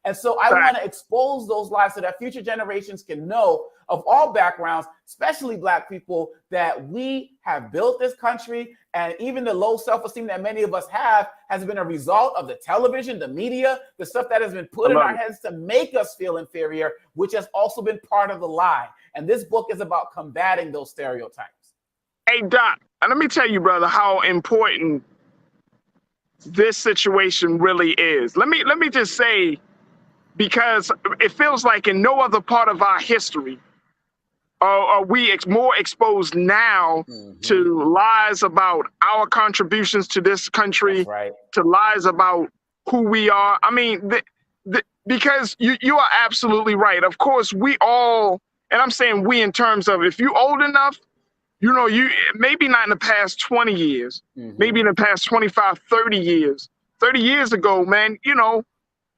And so I want to expose those lives so that future generations can know of all backgrounds, especially Black people, that we have built this country, and even the low self-esteem that many of us have has been a result of the television, the media, the stuff that has been put in our heads to make us feel inferior, which has also been part of the lie. And this book is about combating those stereotypes. Hey, Doc, and let me tell you, brother, how important this situation really is. Let me just say, because it feels like in no other part of our history are we more exposed now to lies about our contributions to this country, to lies about who we are. I mean, because you are absolutely right. Of course, we all, and I'm saying we in terms of if you're old enough, you know, you maybe not in the past 20 years, maybe in the past 25, 30 years. 30 years ago, man, you know,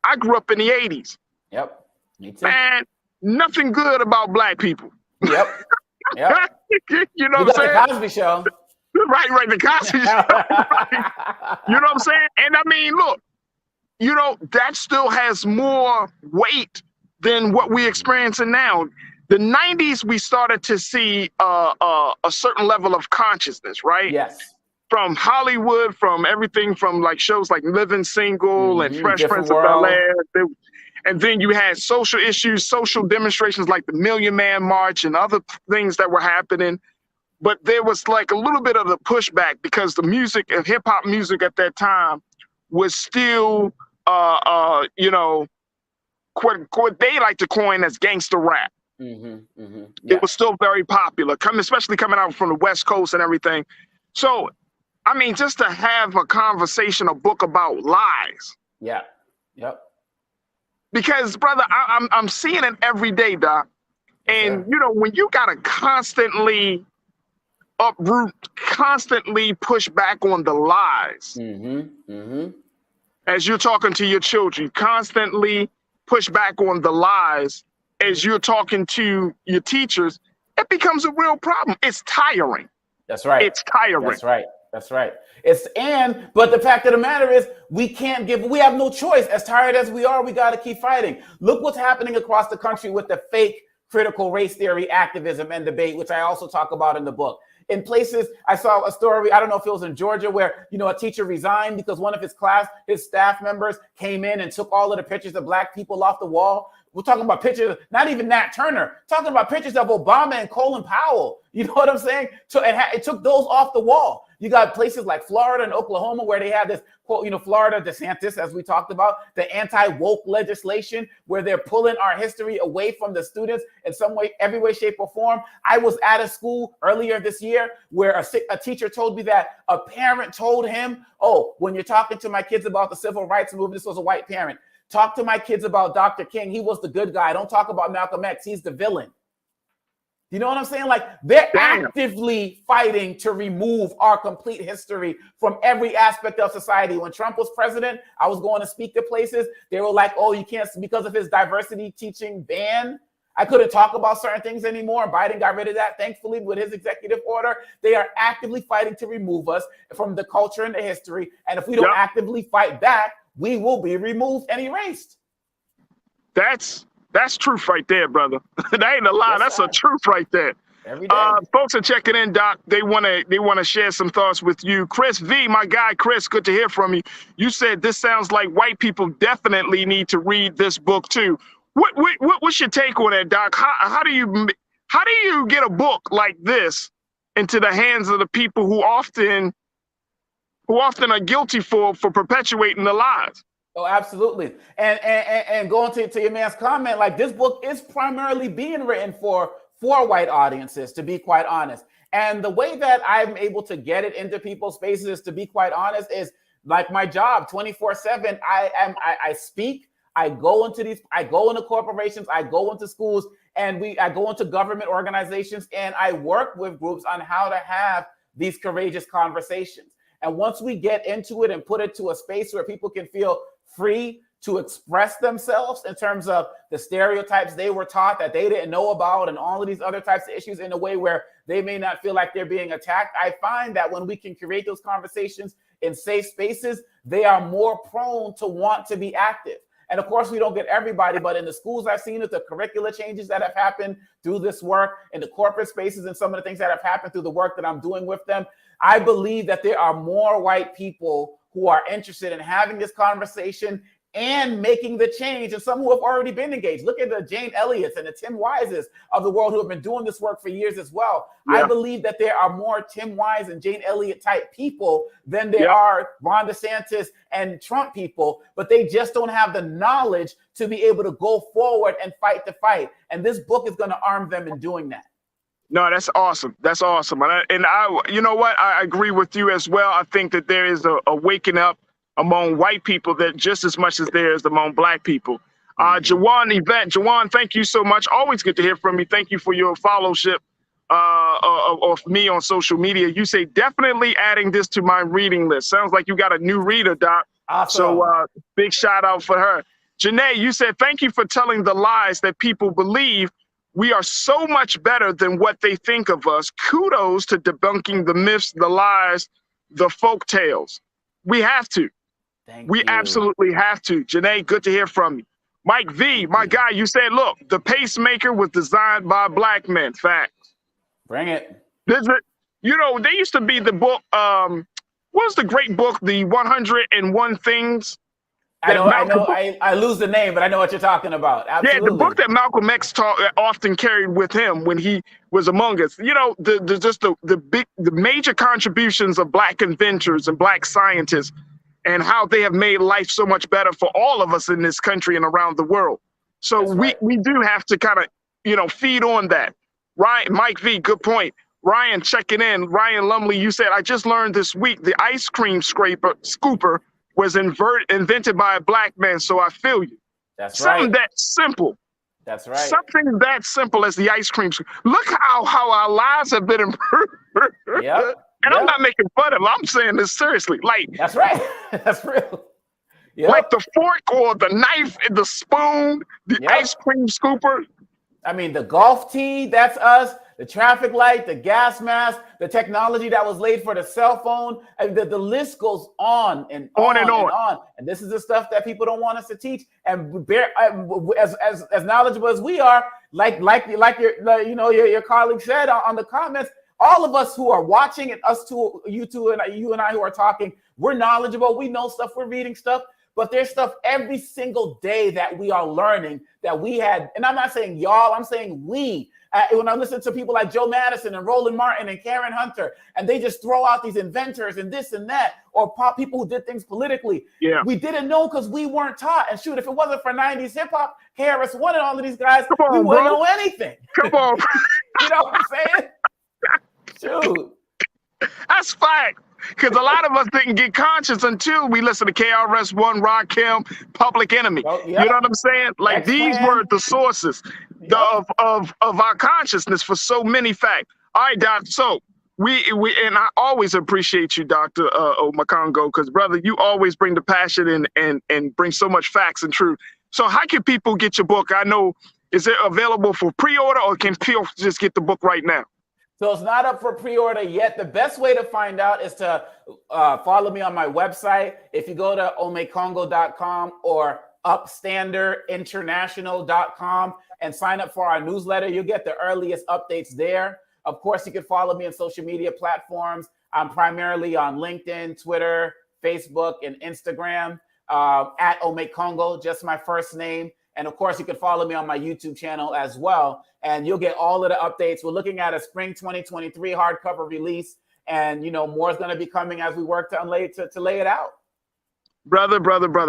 I grew up in the 80s. Yep. Me too. Man, nothing good about Black people. Yep. Yep. You know what I'm saying? The Cosby Show. Right, the Cosby Show. Right. You know what I'm saying? And I mean, look, you know, that still has more weight than what we're experiencing now. The 90s, we started to see a certain level of consciousness, right? Yes. From Hollywood, from everything from like shows like Living Single and Fresh Prince of Bel-Air. And then you had social issues, social demonstrations like the Million Man March and other things that were happening. But there was like a little bit of the pushback because the music and hip hop music at that time was still, you know, what they like to coin as gangster rap. It was still very popular, especially coming out from the West Coast and everything. So, I mean, just to have a conversation, a book about lies. Yeah. Yep. Because, brother, I'm seeing it every day, Doc. And, you know, when you got to constantly uproot, constantly push back on the lies, as you're talking to your children, constantly push back on the lies as you're talking to your teachers, it becomes a real problem. It's tiring. That's right. It's tiring. That's right. That's right. But the fact of the matter is we have no choice. As tired as we are, we got to keep fighting. Look what's happening across the country with the fake critical race theory activism and debate, which I also talk about in the book. In places, I saw a story, I don't know if it was in Georgia, where, you know, a teacher resigned because one of his staff members came in and took all of the pictures of Black people off the wall We're talking about pictures, not even Nat Turner, talking about pictures of Obama and Colin Powell. You know what I'm saying? So it took those off the wall. You got places like Florida and Oklahoma where they have this, quote, you know, Florida DeSantis, as we talked about, the anti-woke legislation where they're pulling our history away from the students in some way, every way, shape, or form. I was at a school earlier this year where a teacher told me that a parent told him, oh, when you're talking to my kids about the civil rights movement, this was a white parent, talk to my kids about Dr. King. He was the good guy. Don't talk about Malcolm X. He's the villain. You know what I'm saying? Like, they're actively fighting to remove our complete history from every aspect of society. When Trump was president, I was going to speak to places. They were like, oh, you can't, because of his diversity teaching ban, I couldn't talk about certain things anymore. Biden got rid of that, thankfully, with his executive order. They are actively fighting to remove us from the culture and the history. And if we don't actively fight back, we will be removed and erased. That's truth right there, brother. That ain't a lie. That's a truth right there. Every day. Folks are checking in, Doc. They want to share some thoughts with you. Chris V, my guy, Chris, good to hear from you. You said this sounds like white people definitely need to read this book too. What's your take on that, Doc? How do you get a book like this into the hands of the people who often are guilty for perpetuating the lies? Oh, absolutely. And going to your man's comment, like, this book is primarily being written for white audiences, to be quite honest. And the way that I'm able to get it into people's faces, to be quite honest, is like my job 24/7. I speak, I go into corporations, I go into schools, and I go into government organizations, and I work with groups on how to have these courageous conversations. And once we get into it and put it to a space where people can feel free to express themselves in terms of the stereotypes they were taught that they didn't know about and all of these other types of issues in a way where they may not feel like they're being attacked, I find that when we can create those conversations in safe spaces, they are more prone to want to be active. And of course, we don't get everybody, but in the schools I've seen it, the curricula changes that have happened through this work, in the corporate spaces and some of the things that have happened through the work that I'm doing with them, I believe that there are more white people who are interested in having this conversation and making the change, and some who have already been engaged. Look at the Jane Elliott's and the Tim Wises of the world who have been doing this work for years as well. Yeah. I believe that there are more Tim Wise and Jane Elliott type people than there are Ron DeSantis and Trump people, but they just don't have the knowledge to be able to go forward and fight the fight. And this book is going to arm them in doing that. No, that's awesome. That's awesome. And I, you know what? I agree with you as well. I think that there is a waking up among white people that just as much as there is among black people. Jawan Yvette, Jawan, thank you so much. Always good to hear from you. Thank you for your followship of me on social media. You say definitely adding this to my reading list. Sounds like you got a new reader, Doc. Awesome. So big shout out for her. Janae, you said thank you for telling the lies that people believe. We are so much better than what they think of us. Kudos to debunking the myths, the lies, the folk tales. We have to. We absolutely have to. Janae, good to hear from you. Mike V, my guy, you said, look, the pacemaker was designed by black men. Facts. Bring it. You know, there used to be the book, what was the great book, The 101 Things? I lose the name, but I know what you're talking about. Absolutely. Yeah, the book that Malcolm X often carried with him when he was among us. You know, the major contributions of black inventors and black scientists and how they have made life so much better for all of us in this country and around the world. So we do have to kind of, you know, feed on that. Ryan, Mike V, good point. Ryan checking in. Ryan Lumley, you said, I just learned this week the ice cream scooper was invented by a black man, so I feel you. That's Something that simple. That's right. Something that simple as the ice cream. Look how our lives have been improved. Yep. And I'm not making fun of it. I'm saying this seriously. Like, that's right. That's real. Yep. Like the fork or the knife and the spoon, the ice cream scooper. I mean, the golf tee, that's us. The traffic light, the gas mask, the technology that was laid for the cell phone. And the list goes on and on and on. And this is the stuff that people don't want us to teach. And as knowledgeable as we are, like your colleague said on the comments, all of us who are watching and us two, you two and you and I who are talking, we're knowledgeable. We know stuff. We're reading stuff. but there's stuff every single day that we are learning that we had. And I'm not saying y'all, I'm saying we. When I listen to people like Joe Madison and Roland Martin and Karen Hunter, and they just throw out these inventors and this and that, or pop people who did things politically. Yeah. We didn't know because we weren't taught. And shoot, if it wasn't for 90s hip hop, KRS-One and all of these guys, we wouldn't know anything. Come on. You know what I'm saying? Shoot. That's fact. Because a lot of us didn't get conscious until we listened to KRS-One, Rakim, Public Enemy. Oh, yep. You know what I'm saying? Like these were the sources of our consciousness for so many facts. All right, Doc. So we and I always appreciate you, Dr. Omekongo, because brother, you always bring the passion and bring so much facts and truth. So how can people get your book? I know, is it available for pre-order, or can people just get the book right now? So it's not up for pre-order yet. The best way to find out is to follow me on my website. If you go to omekongo.com or upstanderinternational.com and sign up for our newsletter, you'll get the earliest updates there. Of course, you can follow me on social media platforms. I'm primarily on LinkedIn, Twitter, Facebook, and Instagram at Omekongo, just my first name. And of course, you can follow me on my YouTube channel as well, and you'll get all of the updates. We're looking at a spring 2023 hardcover release, and more is going to be coming as we work to lay it out. Brother,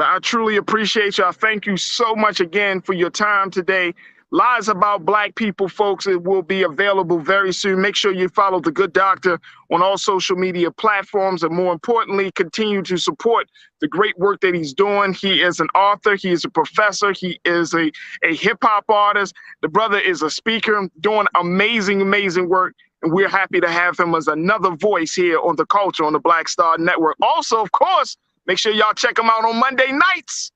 I truly appreciate you. I thank you so much again for your time today. Lies About Black People, folks, it will be available very soon. Make sure you follow the good doctor on all social media platforms, and more importantly, continue to support the great work that he's doing. He is an author. He is a professor. He is a hip-hop artist. The brother is a speaker doing amazing work, and we're happy to have him as another voice here on The Culture on the Black Star Network. Also, of course, make sure y'all check him out on Monday nights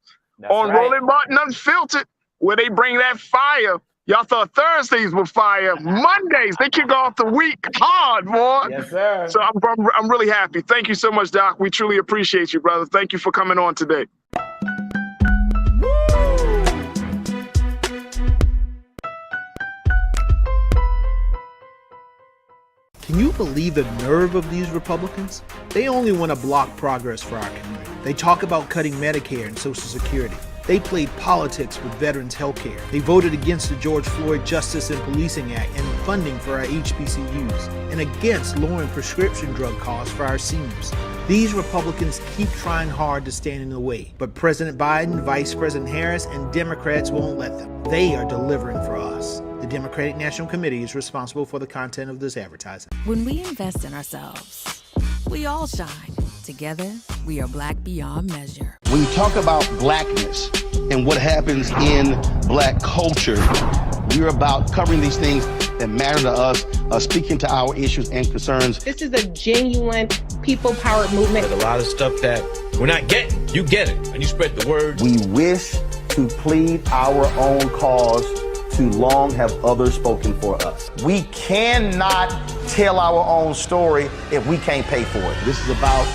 on Roland Martin Unfiltered, where they bring that fire. Y'all thought Thursdays were fire. Mondays, they kick off the week hard, boy. Yes, sir. So I'm really happy. Thank you so much, Doc. We truly appreciate you, brother. Thank you for coming on today. Can you believe the nerve of these Republicans? They only want to block progress for our community. They talk about cutting Medicare and Social Security. They played politics with veterans' health care. They voted against the George Floyd Justice and Policing Act and funding for our HBCUs, and against lowering prescription drug costs for our seniors. These Republicans keep trying hard to stand in the way, but President Biden, Vice President Harris, and Democrats won't let them. They are delivering for us. The Democratic National Committee is responsible for the content of this advertising. When we invest in ourselves, we all shine. Together, we are black beyond measure. When you talk about blackness and what happens in black culture, we're about covering these things that matter to us, speaking to our issues and concerns. This is a genuine people-powered movement. There's a lot of stuff that we're not getting. You get it, and you spread the word. We wish to plead our own cause. Too long have others spoken for us. We cannot tell our own story if we can't pay for it. This is about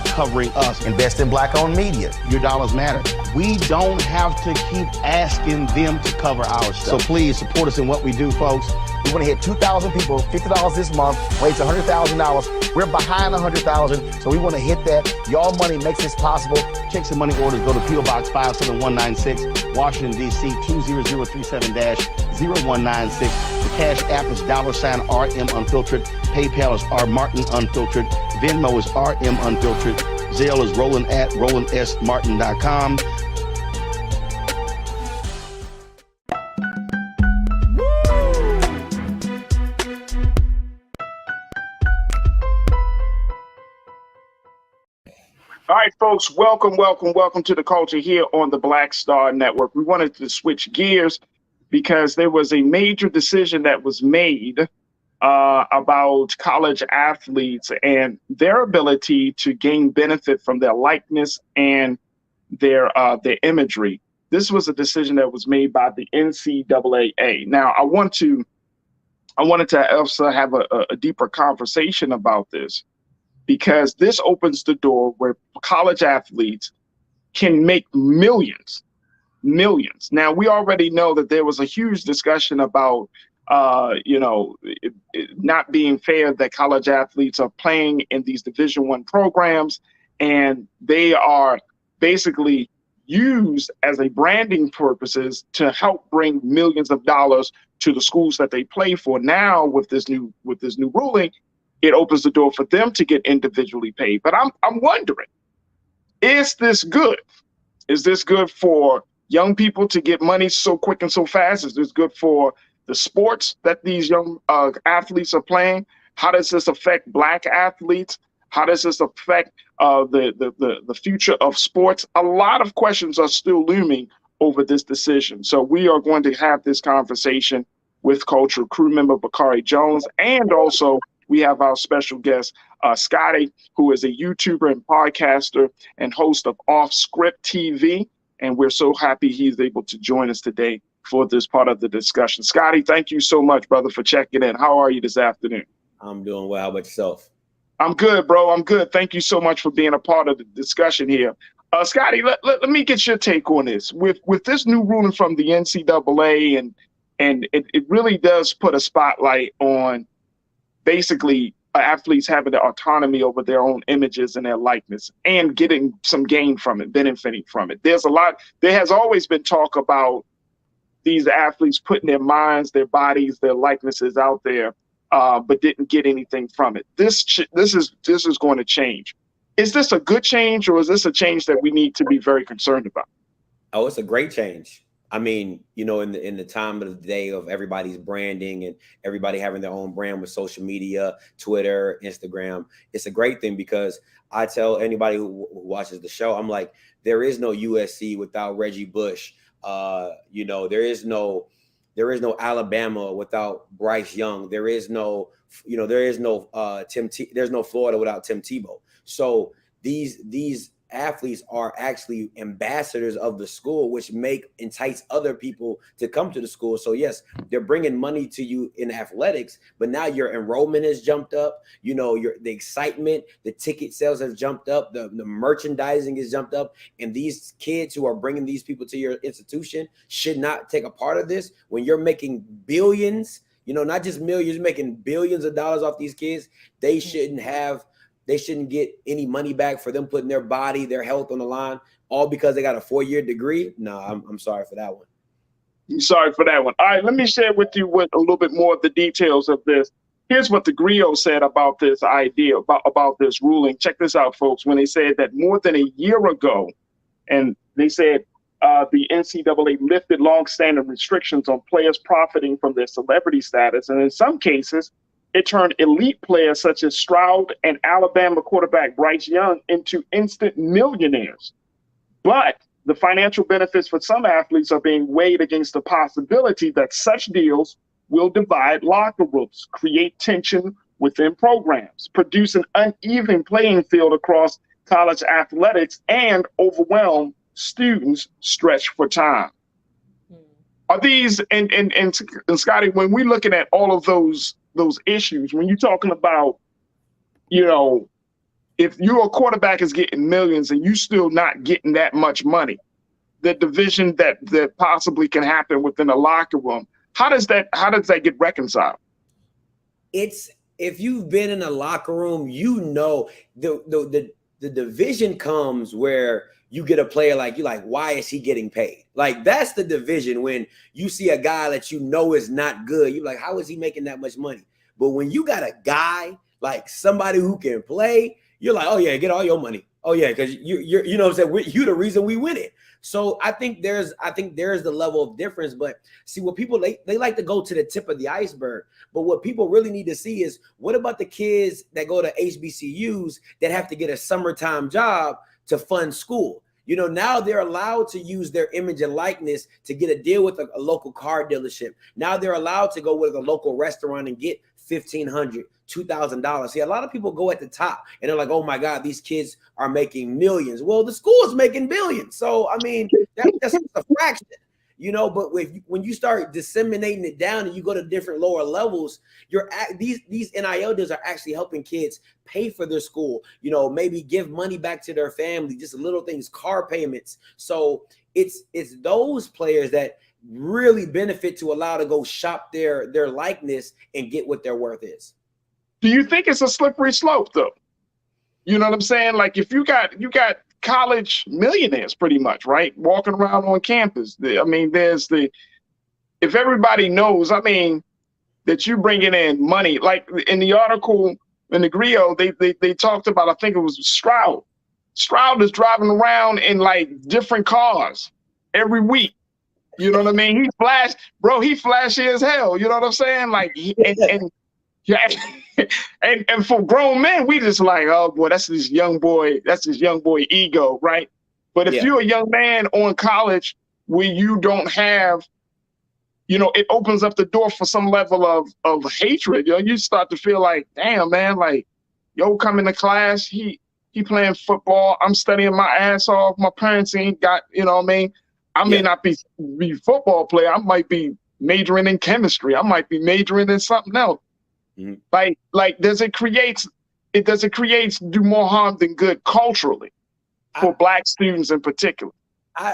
covering us. Invest in black-owned media. Your dollars matter. We don't have to keep asking them to cover our stuff. So please support us in what we do, folks. We want to hit 2,000 people, $50 this month, raise $100,000. We're behind 100,000, so we want to hit that. Y'all money makes this possible. Check some money orders. Go to P.O. Box 57196, Washington, D.C. 20037-0196. The Cash App is $RM Unfiltered. PayPal is R Martin Unfiltered. Venmo is RM Unfiltered. Zelle is Roland at RolandSMartin.com. All right, folks, welcome to The Culture here on the Black Star Network. We wanted to switch gears because there was a major decision that was made about college athletes and their ability to gain benefit from their likeness and their imagery. This was a decision that was made by the NCAA. Now, I wanted to also have a deeper conversation about this, because this opens the door where college athletes can make millions. Now, we already know that there was a huge discussion about, it not being fair that college athletes are playing in these Division I programs, and they are basically used as a branding purposes to help bring millions of dollars to the schools that they play for. Now with this new ruling, it opens the door for them to get individually paid. But I'm wondering, is this good? Is this good for young people to get money so quick and so fast? Is this good for the sports that these young athletes are playing? How does this affect Black athletes? How does this affect the future of sports? A lot of questions are still looming over this decision. So we are going to have this conversation with cultural crew member Bakari Jones, and also we have our special guest, Scotty, who is a YouTuber and podcaster and host of Off Script TV. And we're so happy he's able to join us today for this part of the discussion. Scotty, thank you so much, brother, for checking in. How are you this afternoon? I'm doing well. How about yourself? I'm good, bro. I'm good. Thank you so much for being a part of the discussion here. Scotty, let me get your take on this. With this new ruling from the NCAA, and it really does put a spotlight on basically athletes having the autonomy over their own images and their likeness and getting some gain from it, benefiting from it. There has always been talk about these athletes putting their minds, their bodies, their likenesses out there, but didn't get anything from it. This is going to change. Is this a good change, or is this a change that we need to be very concerned about? Oh, it's a great change. I mean, in the time of the day of everybody's branding and everybody having their own brand with social media, Twitter, Instagram, it's a great thing, because I tell anybody who watches the show, I'm like, there is no USC without Reggie Bush. There is no Alabama without Bryce Young. There's no Florida without Tim Tebow. So these athletes are actually ambassadors of the school, which entice other people to come to the school. So yes, they're bringing money to you in athletics, but now your enrollment has jumped up. The excitement, the ticket sales have jumped up, the merchandising has jumped up, and these kids who are bringing these people to your institution should not take a part of this. When you're making billions, not just millions, making billions of dollars off these kids, they shouldn't get any money back for them putting their body, their health on the line, all because they got a 4-year degree. No, I'm sorry for that one. I'm sorry for that one. All right, let me share with you a little bit more of the details of this. Here's what the griot said about this idea, about this ruling. Check this out, folks. When they said that more than a year ago, and they said the NCAA lifted longstanding restrictions on players profiting from their celebrity status, and in some cases, it turned elite players such as Stroud and Alabama quarterback Bryce Young into instant millionaires. But the financial benefits for some athletes are being weighed against the possibility that such deals will divide locker rooms, create tension within programs, produce an uneven playing field across college athletics, and overwhelm students stretched for time. Are these, and Scotty, when we're looking at all of those issues, when you're talking about, if your quarterback is getting millions and you still not getting that much money, the division that possibly can happen within a locker room, how does that get reconciled? If you've been in a locker room, the division comes where you get a player like why is he getting paid? Like, that's the division. When you see a guy that is not good, you're like, how is he making that much money? But when you got a guy like somebody who can play, you're like, oh yeah, get all your money. Oh yeah, because you're what I'm saying, you're the reason we win it. So I think there's the level of difference. But see, what people they like to go to the tip of the iceberg. But what people really need to see is, what about the kids that go to HBCUs that have to get a summertime job to fund school? Now they're allowed to use their image and likeness to get a deal with a local car dealership. Now they're allowed to go with a local restaurant and get $1,500, $2,000. See, a lot of people go at the top and they're like, oh my God, these kids are making millions. Well, the school is making billions. So, I mean, that's a fraction. But when you start disseminating it down and you go to different lower levels, these NIL deals are actually helping kids pay for their school, maybe give money back to their family, just little things, car payments. So it's those players that really benefit to allow to go shop their likeness and get what their worth is. Do you think it's a slippery slope though? You know what I'm saying? Like, if you got college millionaires pretty much, right? Walking around on campus. I mean, if everybody knows, I mean, that you bringing in money, like in the article in the Griot, they talked about, I think it was Stroud. Stroud is driving around in like different cars every week. You know what I mean? He flashy as hell. You know what I'm saying? Like, and for grown men, we just like, oh boy, that's this young boy ego, right? But if you're a young man on college where you don't have, you know, it opens up the door for some level of hatred. You know, you start to feel like, damn, man, like, yo, coming to class, he playing football, I'm studying my ass off, my parents ain't got, you know what I mean? I may not be football player. I might be majoring in chemistry. I might be majoring in something else. Like, does it create do more harm than good culturally for Black students in particular?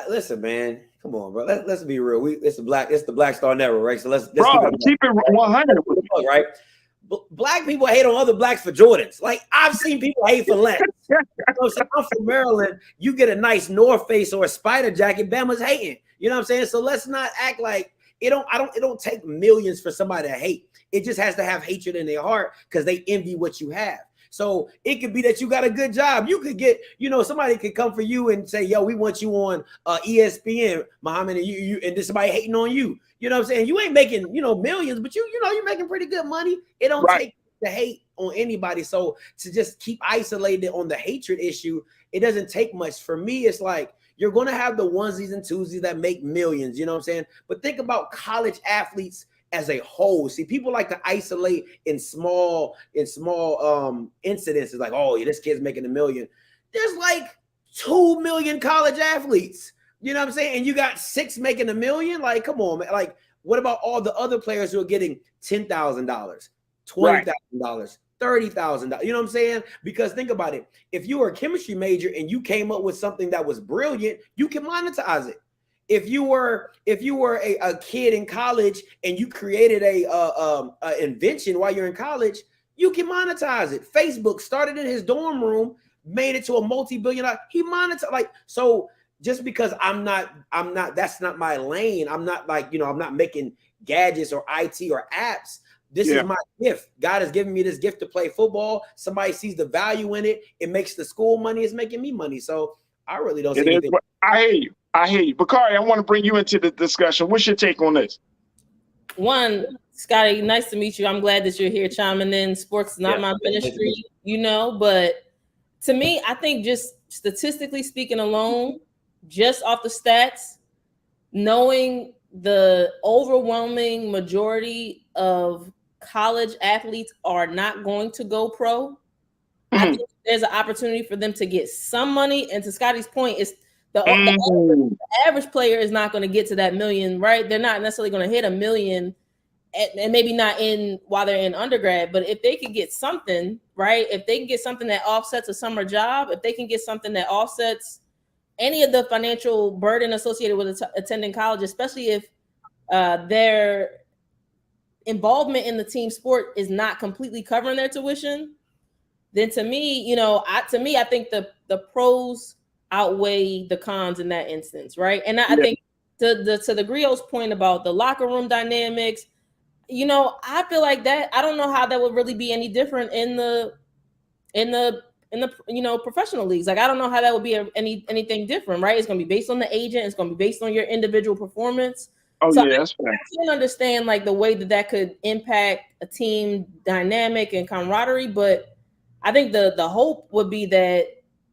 Listen, man, come on, bro. Let's be real. It's the Black Star Network, right? So let's keep it 100 with me, right? Black people hate on other blacks for Jordans. Like, I've seen people hate for less. So I'm from Maryland. You get a nice North Face or a Spider jacket, Bama's hating. You know what I'm saying? So let's not act like it don't take millions for somebody to hate. It just has to have hatred in their heart because they envy what you have. So it could be that you got a good job. You could get, you know, somebody could come for you and say, yo, we want you on ESPN, Muhammad, and you and there's somebody hating on you. You know what I'm saying? You ain't making, you know, millions, but you know, you're making pretty good money. It don't take the hate on anybody. So to just keep isolated on the hatred issue, it doesn't take much. For me, it's like, you're going to have the onesies and twosies that make millions, you know what I'm saying? But think about college athletes as a whole. See, people like to isolate in small incidences, like, oh, yeah, this kid's making $1 million. There's like 2 million college athletes. You know what I'm saying? And you got 6 making $1 million. Like, come on, man. Like, what about all the other players who are getting $10,000, $20,000, $30,000? You know what I'm saying? Because think about it. If you were a chemistry major and you came up with something that was brilliant, you can monetize it. If you were a kid in college and you created a invention while you're in college, you can monetize it. Facebook started in his dorm room, made it to a multi-billion-dollar. He monetized, like, so. Just because I'm not, that's not my lane. I'm not like, you know, I'm not making gadgets or IT or apps. This is my gift. God has given me this gift to play football. Somebody sees the value in it. It makes the school money. It's making me money. So I really don't see anything. I hear you. Bakari, I want to bring you into the discussion. What's your take on this? One, Scotty, nice to meet you. I'm glad that you're here chiming in. Sports is not my ministry, you know, but to me, I think just statistically speaking alone, just off the stats, knowing the overwhelming majority of college athletes are not going to go pro, I think there's an opportunity for them to get some money. And to Scotty's point, it's the average player is not going to get to that $1 million, right? They're not necessarily going to hit $1 million, and maybe not while they're in undergrad. But if they could get something, right? If they can get something that offsets a summer job, if they can get something that offsets any of the financial burden associated with attending college, especially if their involvement in the team sport is not completely covering their tuition, then to me, you know, I think the pros outweigh the cons in that instance, right? And I think to the Griot's point about the locker room dynamics, you know, I feel like that, I don't know how that would really be any different in the you know, professional leagues. Like, I don't know how that would be anything different, right? It's going to be based on the agent. It's going to be based on your individual performance. So that's fair. I can understand like the way that could impact a team dynamic and camaraderie, but I think the hope would be that,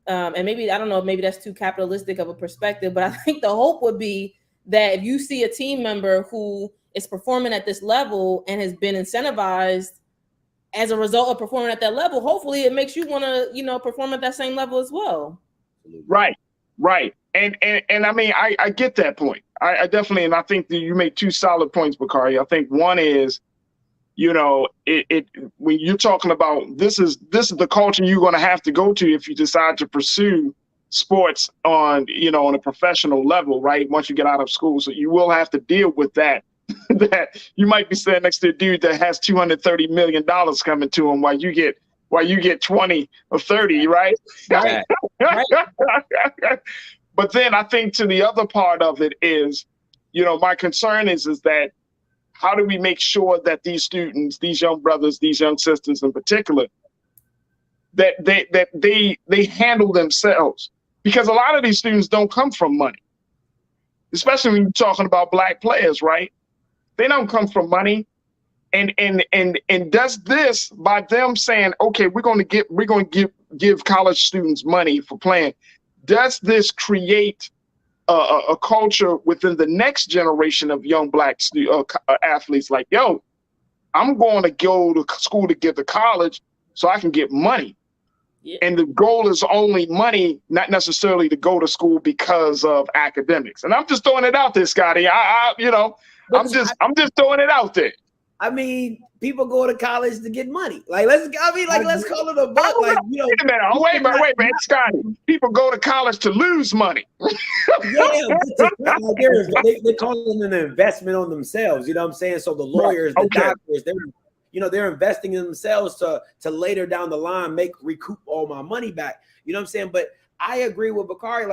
and maybe, I don't know, maybe that's too capitalistic of a perspective, but I think the hope would be that if you see a team member who is performing at this level and has been incentivized as a result of performing at that level, hopefully it makes you want to, you know, perform at that same level as well. Right. And I mean, I get that point. I definitely, and I think that you made 2 solid points, Bakari. I think one is, you know, it when you're talking about this is the culture you're going to have to go to if you decide to pursue sports on, you know, on a professional level, right? Once you get out of school. So you will have to deal with that. That you might be standing next to a dude that has $230 million coming to him while you get while you get 20 or 30, right? Right. But then I think to the other part of it is, my concern is that how do we make sure that these students, these young brothers, these young sisters in particular, that they handle themselves? Because a lot of these students don't come from money, especially when you're talking about Black players, right? They don't come from money. And does this, by them saying, okay, we're going to give college students money for playing, does this create a culture within the next generation of young Black athletes like, yo, I'm going to go to school to get to college so I can get money. Yeah. And the goal is only money, not necessarily to go to school because of academics. And I'm just throwing it out there, Scotty. I'm just throwing it out there. I mean, people go to college to get money. Let's call it a buck. Wait a minute, Scotty. People go to college to lose money. Yeah, they call it an investment on themselves. You know what I'm saying? So the lawyers, the doctors, they're investing in themselves to later down the line recoup all my money back. You know what I'm saying? But I agree with Bakari.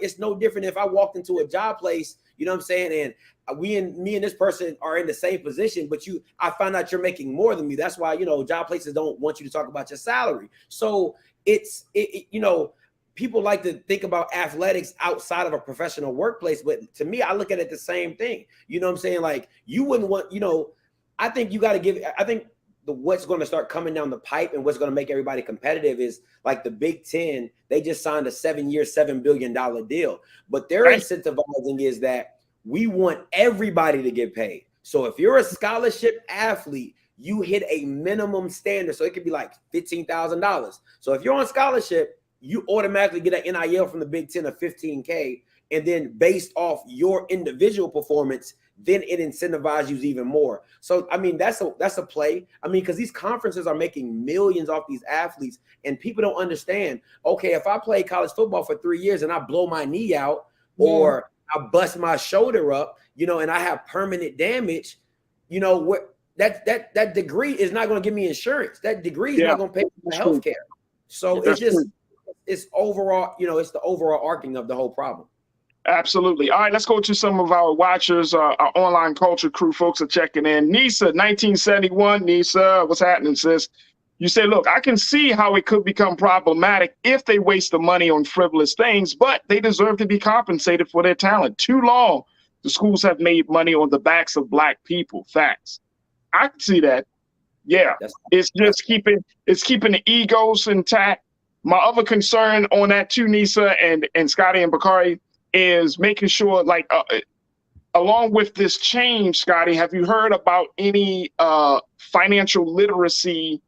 It's no different if I walked into a job place, you know what I'm saying, and me and this person are in the same position, but I find out you're making more than me. That's why, job places don't want you to talk about your salary. So people like to think about athletics outside of a professional workplace, but to me, I look at it the same thing. You know what I'm saying? You wouldn't want, I think you got to I think what's going to start coming down the pipe and what's going to make everybody competitive is the Big Ten. They just signed a 7-year, $7 billion deal, but their incentivizing is that we want everybody to get paid. So if you're a scholarship athlete, you hit a minimum standard. So it could be $15,000. So if you're on scholarship, you automatically get an NIL from the Big Ten of $15K. And then based off your individual performance, then it incentivizes you even more. So, I mean, that's a play. I mean, because these conferences are making millions off these athletes, and people don't understand, okay, if I play college football for 3 years and I blow my knee out or I bust my shoulder up, and I have permanent damage, what that degree is not going to give me insurance. That degree is not going to pay for my health care. So it's overall, it's the overall arcing of the whole problem. Absolutely. All right, let's go to some of our watchers. Our online culture crew folks are checking in. Nisa, 1971. Nisa, what's happening, sis? You say, look, I can see how it could become problematic if they waste the money on frivolous things, but they deserve to be compensated for their talent. Too long, the schools have made money on the backs of Black people. Facts. I can see that. Yeah, it's keeping the egos intact. My other concern on that too, Nisa and Scotty and Bakari, is making sure, along with this change, Scotty, have you heard about any financial literacy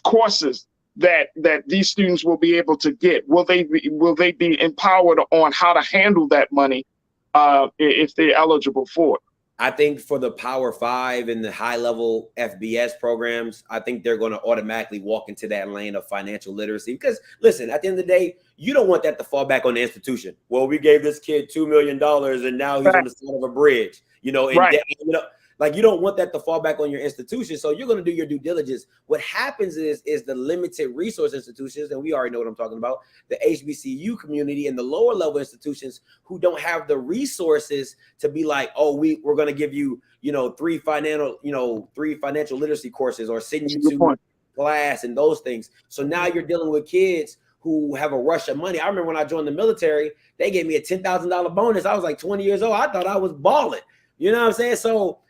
courses that these students will be able to get? Will they be empowered on how to handle that money if they're eligible for it? I think for the Power 5 and the high-level FBS programs, I think they're going to automatically walk into that lane of financial literacy. Because, listen, at the end of the day, you don't want that to fall back on the institution. Well, we gave this kid $2 million, and now he's on the side of a bridge. You don't want that to fall back on your institution. So you're going to do your due diligence. What happens is the limited resource institutions, and we already know what I'm talking about, the HBCU community and the lower level institutions who don't have the resources to be like, oh, we're going to give you, 3 financial literacy courses or send you to class and those things. So now you're dealing with kids who have a rush of money. I remember when I joined the military, they gave me a $10,000 bonus. I was like 20 years old. I thought I was balling. You know what I'm saying? So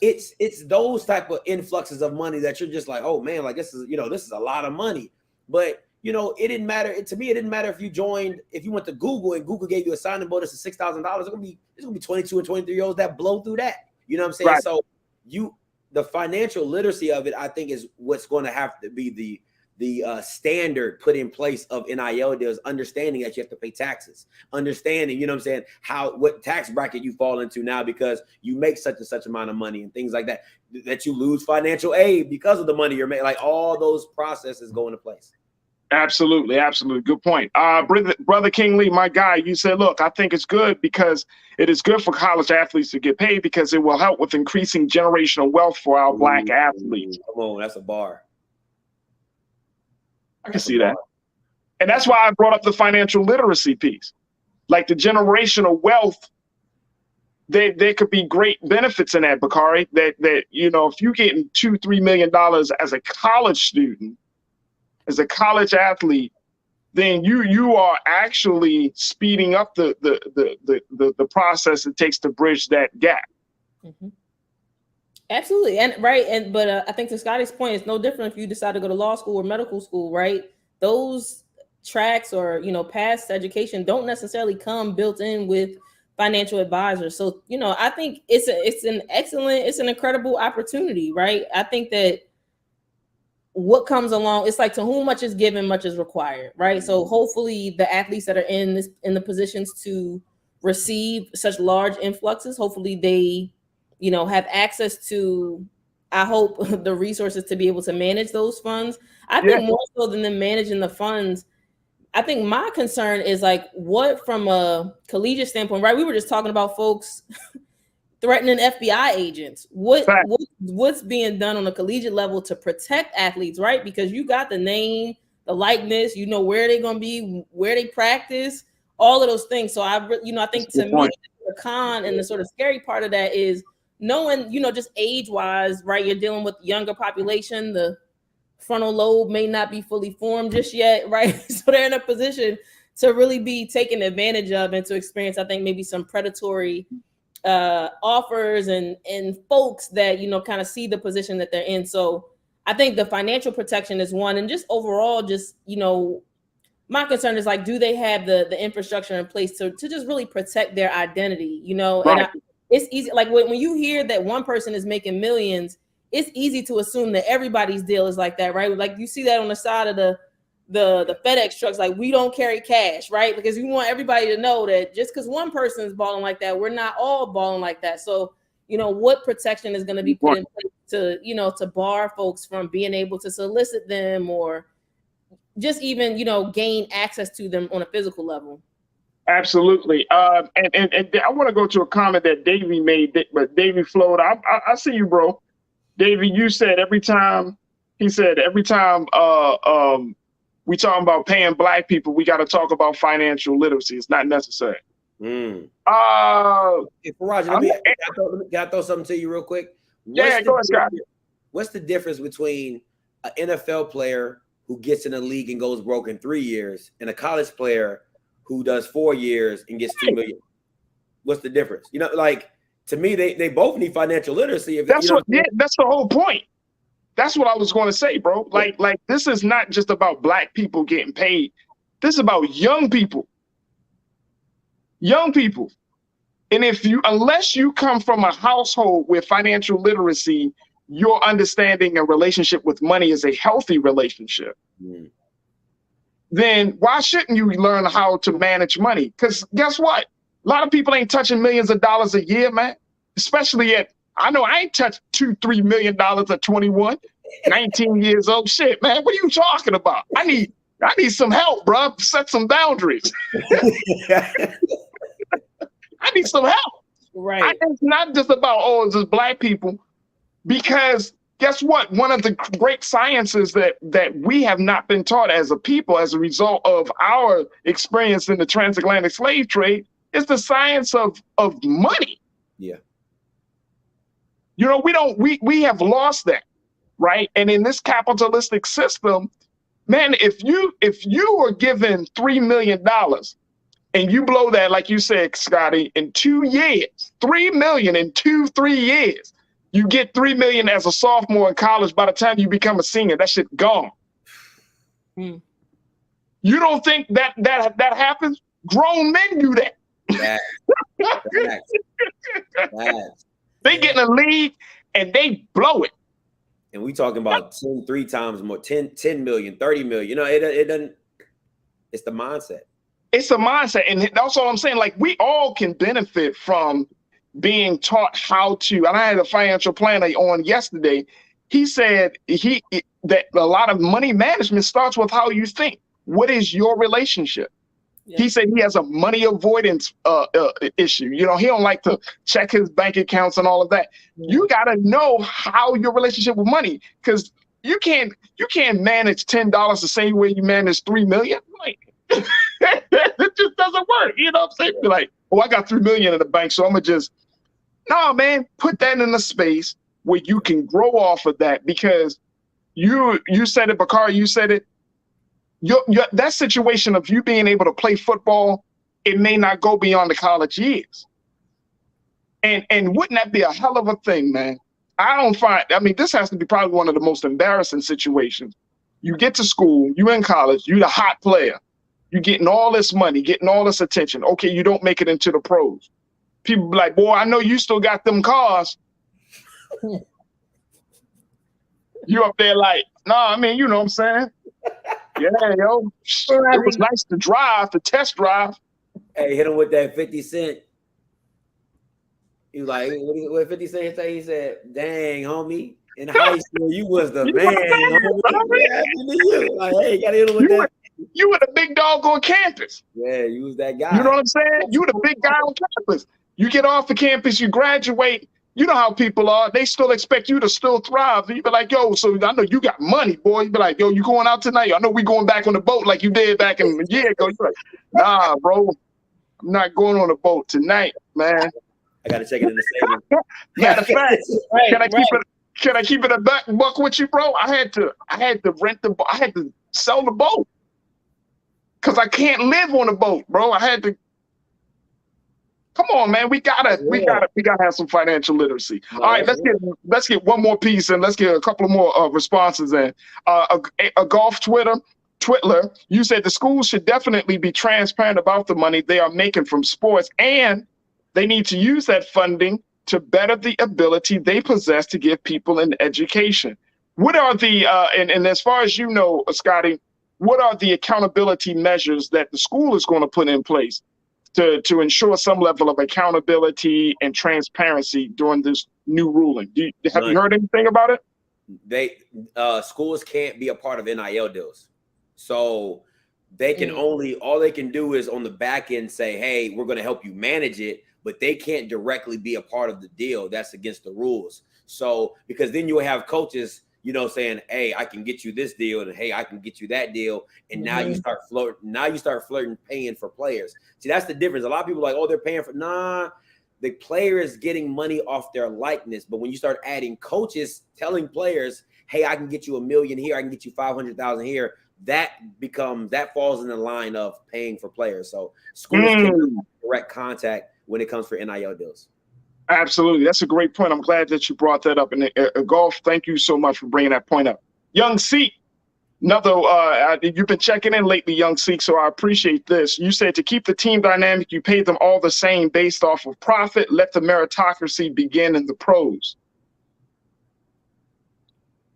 it's those type of influxes of money that you're just like, oh man, this is a lot of money. But it didn't matter. To me, it didn't matter if you went to Google and Google gave you a signing bonus of $6,000. It's gonna be 22 and 23-year-olds that blow through that. You know what I'm saying? Right. So the financial literacy of it, I think, is what's going to have to be the standard put in place of NIL deals, understanding that you have to pay taxes, understanding, what tax bracket you fall into now because you make such and such amount of money and things like that, that you lose financial aid because of the money you're making. All those processes go into place. Absolutely. Absolutely. Good point. Brother King Lee, my guy, you said, look, I think it's good because it is good for college athletes to get paid because it will help with increasing generational wealth for our Black athletes. Come on, that's a bar. I can see that. And that's why I brought up the financial literacy piece. Like the generational wealth, there could be great benefits in that, Bakari, that you know, if you're getting $2-3 million as a college student, as a college athlete, then you are actually speeding up the process it takes to bridge that gap. Mm-hmm. Absolutely. But I think to Scotty's point, it's no different if you decide to go to law school or medical school, right? Those tracks or, you know, past education don't necessarily come built in with financial advisors. So, you know, I think it's an incredible opportunity, right? I think that what comes along, it's like to whom much is given, much is required, right? So hopefully the athletes that are in the positions to receive such large influxes, hopefully they, you know, have access to, I hope, the resources to be able to manage those funds. I think more so than them managing the funds, I think my concern is like what from a collegiate standpoint, right? We were just talking about folks threatening FBI agents. What's being done on a collegiate level to protect athletes, right? Because you got the name, the likeness, you know where they're going to be, where they practice, all of those things. So I think to me, the con and the sort of scary part of that is knowing, you know, just age-wise, right? You're dealing with younger population. The frontal lobe may not be fully formed just yet, right? So they're in a position to really be taken advantage of and to experience, I think, maybe some predatory offers and folks that, you know, kind of see the position that they're in. So I think the financial protection is one, and just overall, just, you know, my concern is like, do they have the infrastructure in place to just really protect their identity, you know? Right. And it's easy, like when you hear that one person is making millions, it's easy to assume that everybody's deal is like that, right? Like you see that on the side of the FedEx trucks, like we don't carry cash, right? Because we want everybody to know that just because one person is balling like that, we're not all balling like that. So, you know, what protection is going to be put in place to, you know, to bar folks from being able to solicit them or just even, you know, gain access to them on a physical level? Absolutely. And I want to go to a comment that Davey made, but Davey flowed. I see you, bro. Davey, you said every time we talking about paying Black people, we got to talk about financial literacy. It's not necessary. Hey, Farajii, can I throw something to you real quick? Go ahead, Scott. What's the difference between an NFL player who gets in a league and goes broke in 3 years and a college player who does 4 years and gets $2 million? What's the difference? You know, like, to me, they both need financial literacy. That's the whole point. That's what I was going to say, bro. Like this is not just about Black people getting paid. This is about young people. Young people. And unless you come from a household with financial literacy, your understanding and relationship with money is a healthy relationship. Then why shouldn't you learn how to manage money? Because guess what? A lot of people ain't touching millions of dollars a year, man. Especially I know I ain't touched $2-3 million at 21, 19 years old. Shit, man, what are you talking about? I need some help, bro. Set some boundaries. I need some help. Right. It's not just about, it's just Black people. Because guess what? One of the great sciences that we have not been taught as a people as a result of our experience in the transatlantic slave trade is the science of money. Yeah. You know, we have lost that, right? And in this capitalistic system, man, if you were given $3 million and you blow that, like you said, Scotty, in 2 years, 3 million in 2-3 years, you get 3 million as a sophomore in college. By the time you become a senior, that shit gone. You don't think that happens? Grown men do that. They get in a league and they blow it. And we talking about 3 times more, 10 million, 30 million. You know, it doesn't, it's the mindset. It's a mindset. And that's all I'm saying. Like, we all can benefit from being taught how to, and I had a financial planner on yesterday. He said that a lot of money management starts with how you think. What is your relationship? He said he has a money avoidance issue. You know, he don't like to check his bank accounts and all of that. You got to know how your relationship with money, because you can't manage $10 the same way you manage $3 million. Like, it just doesn't work. You know what I'm saying? Be like, oh, I got $3 million in the bank, so I'm gonna just no, man. Put that in a space where you can grow off of that, because you said it, Bakari. You said it. That situation of you being able to play football, it may not go beyond the college years. And wouldn't that be a hell of a thing, man? I mean, this has to be probably one of the most embarrassing situations. You get to school, you in college, you the hot player. You getting all this money, getting all this attention. Okay, you don't make it into the pros. People be like, boy, I know you still got them cars. You up there like, nah, I mean, you know what I'm saying? Yeah, yo. It was nice to drive, to test drive. Hey, hit him with that 50 Cent. He was like, what 50 Cent say? He said, dang, homie, in high school, you was the man. Like, hey, you gotta hit him with that. You were the big dog on campus. Yeah, you was that guy. You know what I'm saying? You were the big guy on campus. You get off the campus, you graduate. You know how people are. They still expect you to still thrive. You be like, yo, so I know you got money, boy. You be like, yo, you going out tonight? I know we going back on the boat like you did back in a year ago. You're like, nah, bro, I'm not going on the boat tonight, man. I gotta check it in the savings. Matter of fact, can I keep it a buck with you, bro? I had to rent the boat. I had to sell the boat because I can't live on a boat, bro. I had to. Come on, man. We gotta have some financial literacy. All right, let's get one more piece, and let's get a couple more responses in. A golf Twitler, you said the schools should definitely be transparent about the money they are making from sports, and they need to use that funding to better the ability they possess to give people an education. What are the and as far as you know, Scotty, what are the accountability measures that the school is going to put in place to ensure some level of accountability and transparency during this new ruling? Have you heard anything about it? Schools can't be a part of NIL deals. So they can all they can do is on the back end say, hey, we're going to help you manage it, but they can't directly be a part of the deal. That's against the rules. So, because then you will have coaches, you know, saying, hey, I can get you this deal, and hey, I can get you that deal. And now you start flirting paying for players. See, that's the difference. A lot of people are like, oh, they're paying for, the player is getting money off their likeness. But when you start adding coaches telling players, hey, I can get you $1 million here, I can get you 500,000 here, that falls in the line of paying for players. So schools can have direct contact when it comes for NIL deals. Absolutely. That's a great point. I'm glad that you brought that up. And golf, thank you so much for bringing that point up. Young Seek, you've been checking in lately, Young Seek, so I appreciate this. You said to keep the team dynamic, you pay them all the same based off of profit. Let the meritocracy begin in the pros.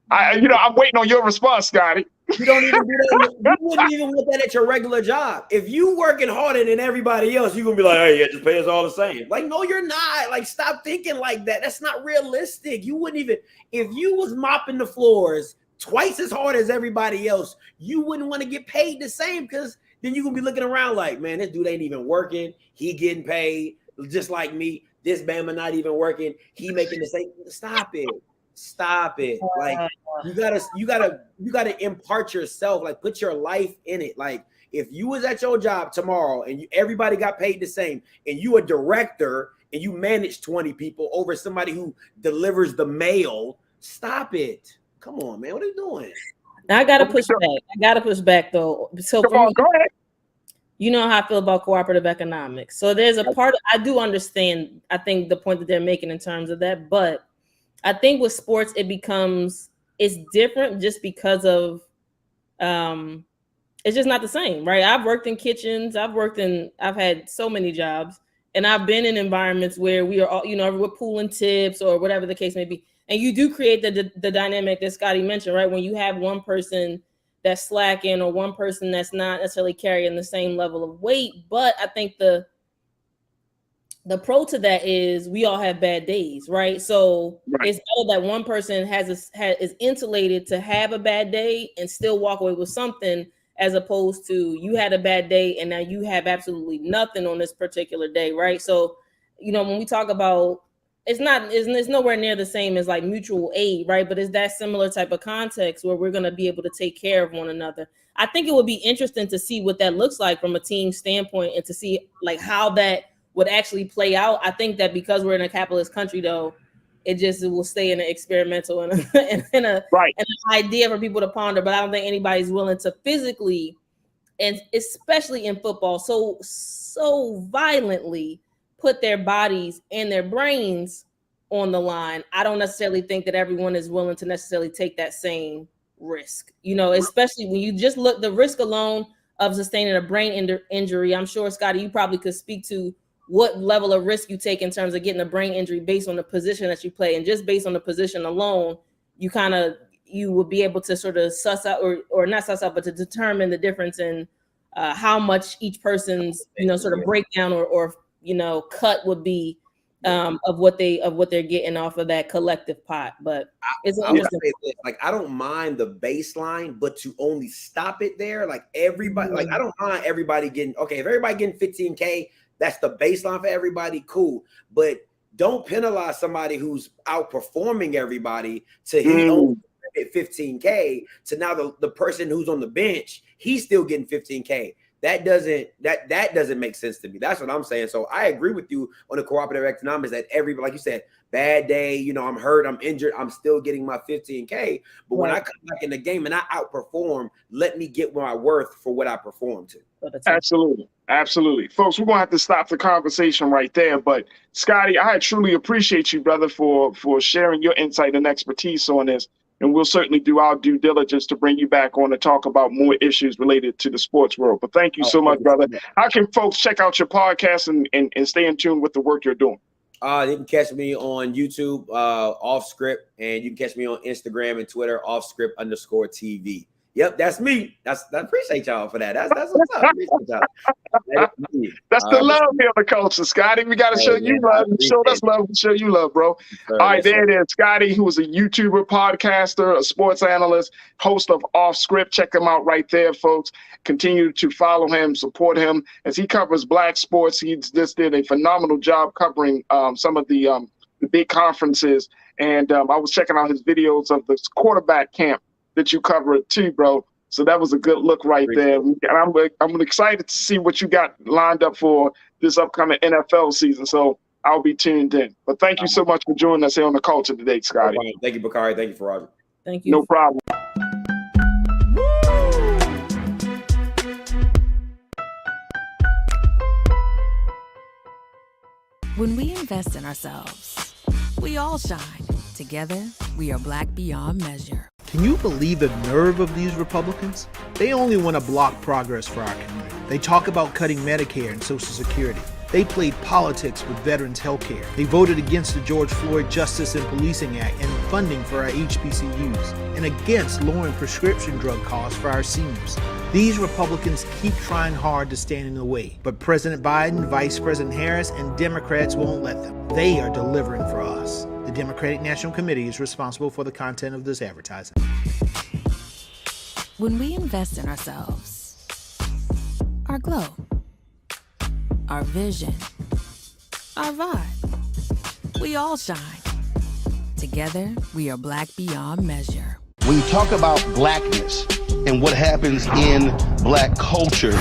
I'm waiting on your response, Scotty. You don't even do that. You wouldn't even want that at your regular job. If you working harder than everybody else, you're gonna be like, hey, yeah, just pay us all the same. Like, no, you're not. Like, stop thinking like that. That's not realistic. You wouldn't even, if you was mopping the floors twice as hard as everybody else, you wouldn't want to get paid the same, because then you're gonna be looking around like, man, this dude ain't even working. He getting paid just like me. This Bama not even working. He making the same. Stop it. Like, you gotta impart yourself, like put your life in it. Like, if you was at your job tomorrow and everybody got paid the same, and you a director and you manage 20 people over somebody who delivers the mail, stop it. Come on, man. What are you doing? Now I gotta push back though. So go ahead. You know how I feel about cooperative economics. So there's a part, I do understand, I think, the point that they're making in terms of that, but I think with sports, it's different just because of, it's just not the same, right? I've worked in kitchens, I've had so many jobs, and I've been in environments where we are all, we're pooling tips or whatever the case may be. And you do create the dynamic that Scotty mentioned, right? When you have one person that's slacking or one person that's not necessarily carrying the same level of weight. But I think the pro to that is we all have bad days, right? So it's better that one person is insulated to have a bad day and still walk away with something, as opposed to you had a bad day and now you have absolutely nothing on this particular day, right? So, when we talk about it's nowhere near the same as like mutual aid, right? But it's that similar type of context where we're going to be able to take care of one another. I think it would be interesting to see what that looks like from a team standpoint and to see like how that would actually play out. I think that because we're in a capitalist country, though, it will stay in an experimental and an idea for people to ponder. But I don't think anybody's willing to physically, and especially in football, so violently put their bodies and their brains on the line. I don't necessarily think that everyone is willing to necessarily take that same risk, especially when you just look the risk alone of sustaining a brain injury. I'm sure, Scotty, you probably could speak to what level of risk you take in terms of getting a brain injury based on the position that you play. And just based on the position alone, you will be able to sort of suss out or not suss out, but to determine the difference in how much each person's, sort of breakdown or cut would be of what they're getting off of that collective pot. But it's interesting. Like, I don't mind the baseline, but to only stop it there, like everybody, like I don't mind everybody getting, okay, if everybody getting 15K, that's the baseline for everybody, cool. But don't penalize somebody who's outperforming everybody to he only get 15K to now the person who's on the bench, he's still getting 15K. That doesn't make sense to me. That's what I'm saying. So I agree with you on the cooperative economics that everybody, like you said, bad day, I'm hurt, I'm injured, I'm still getting my 15K. But when I come back in the game and I outperform, let me get my worth for what I performed to. Absolutely. Absolutely. Folks, we're going to have to stop the conversation right there. But Scotty, I truly appreciate you, brother, for sharing your insight and expertise on this. And we'll certainly do our due diligence to bring you back on to talk about more issues related to the sports world. But thank you so much, brother. How can folks check out your podcast and stay in tune with the work you're doing? You can catch me on YouTube, Off Script, and you can catch me on Instagram and Twitter, offscript_TV. Yep, that's me. I appreciate y'all for that. That's what's up. Appreciate y'all. That's the love here on the culture, Scotty. We got to show you love. Show us love. Show you love, bro. All right, there it is. Scotty, who is a YouTuber, podcaster, a sports analyst, host of Off Script. Check him out right there, folks. Continue to follow him, support him as he covers Black sports. He just did a phenomenal job covering some of the big conferences. And I was checking out his videos of the quarterback camp that you covered too, bro. So that was a good look right there. And I'm excited to see what you got lined up for this upcoming NFL season. So I'll be tuned in. But thank you so much for joining us here on The Culture today, Scotty. No, thank you, Bakari. Thank you, Farajii. Thank you. No problem. When we invest in ourselves, we all shine. Together, we are Black beyond measure. Can you believe the nerve of these Republicans? They only want to block progress for our community. They talk about cutting Medicare and Social Security. They played politics with veterans' health care. They voted against the George Floyd Justice and Policing Act and funding for our HBCUs, and against lowering prescription drug costs for our seniors. These Republicans keep trying hard to stand in the way, but President Biden, Vice President Harris, and Democrats won't let them. They are delivering for us. The Democratic National Committee is responsible for the content of this advertising. When we invest in ourselves, our glow, our vision, our vibe, we all shine. Together, we are Black beyond measure. When you talk about blackness and what happens in Black culture,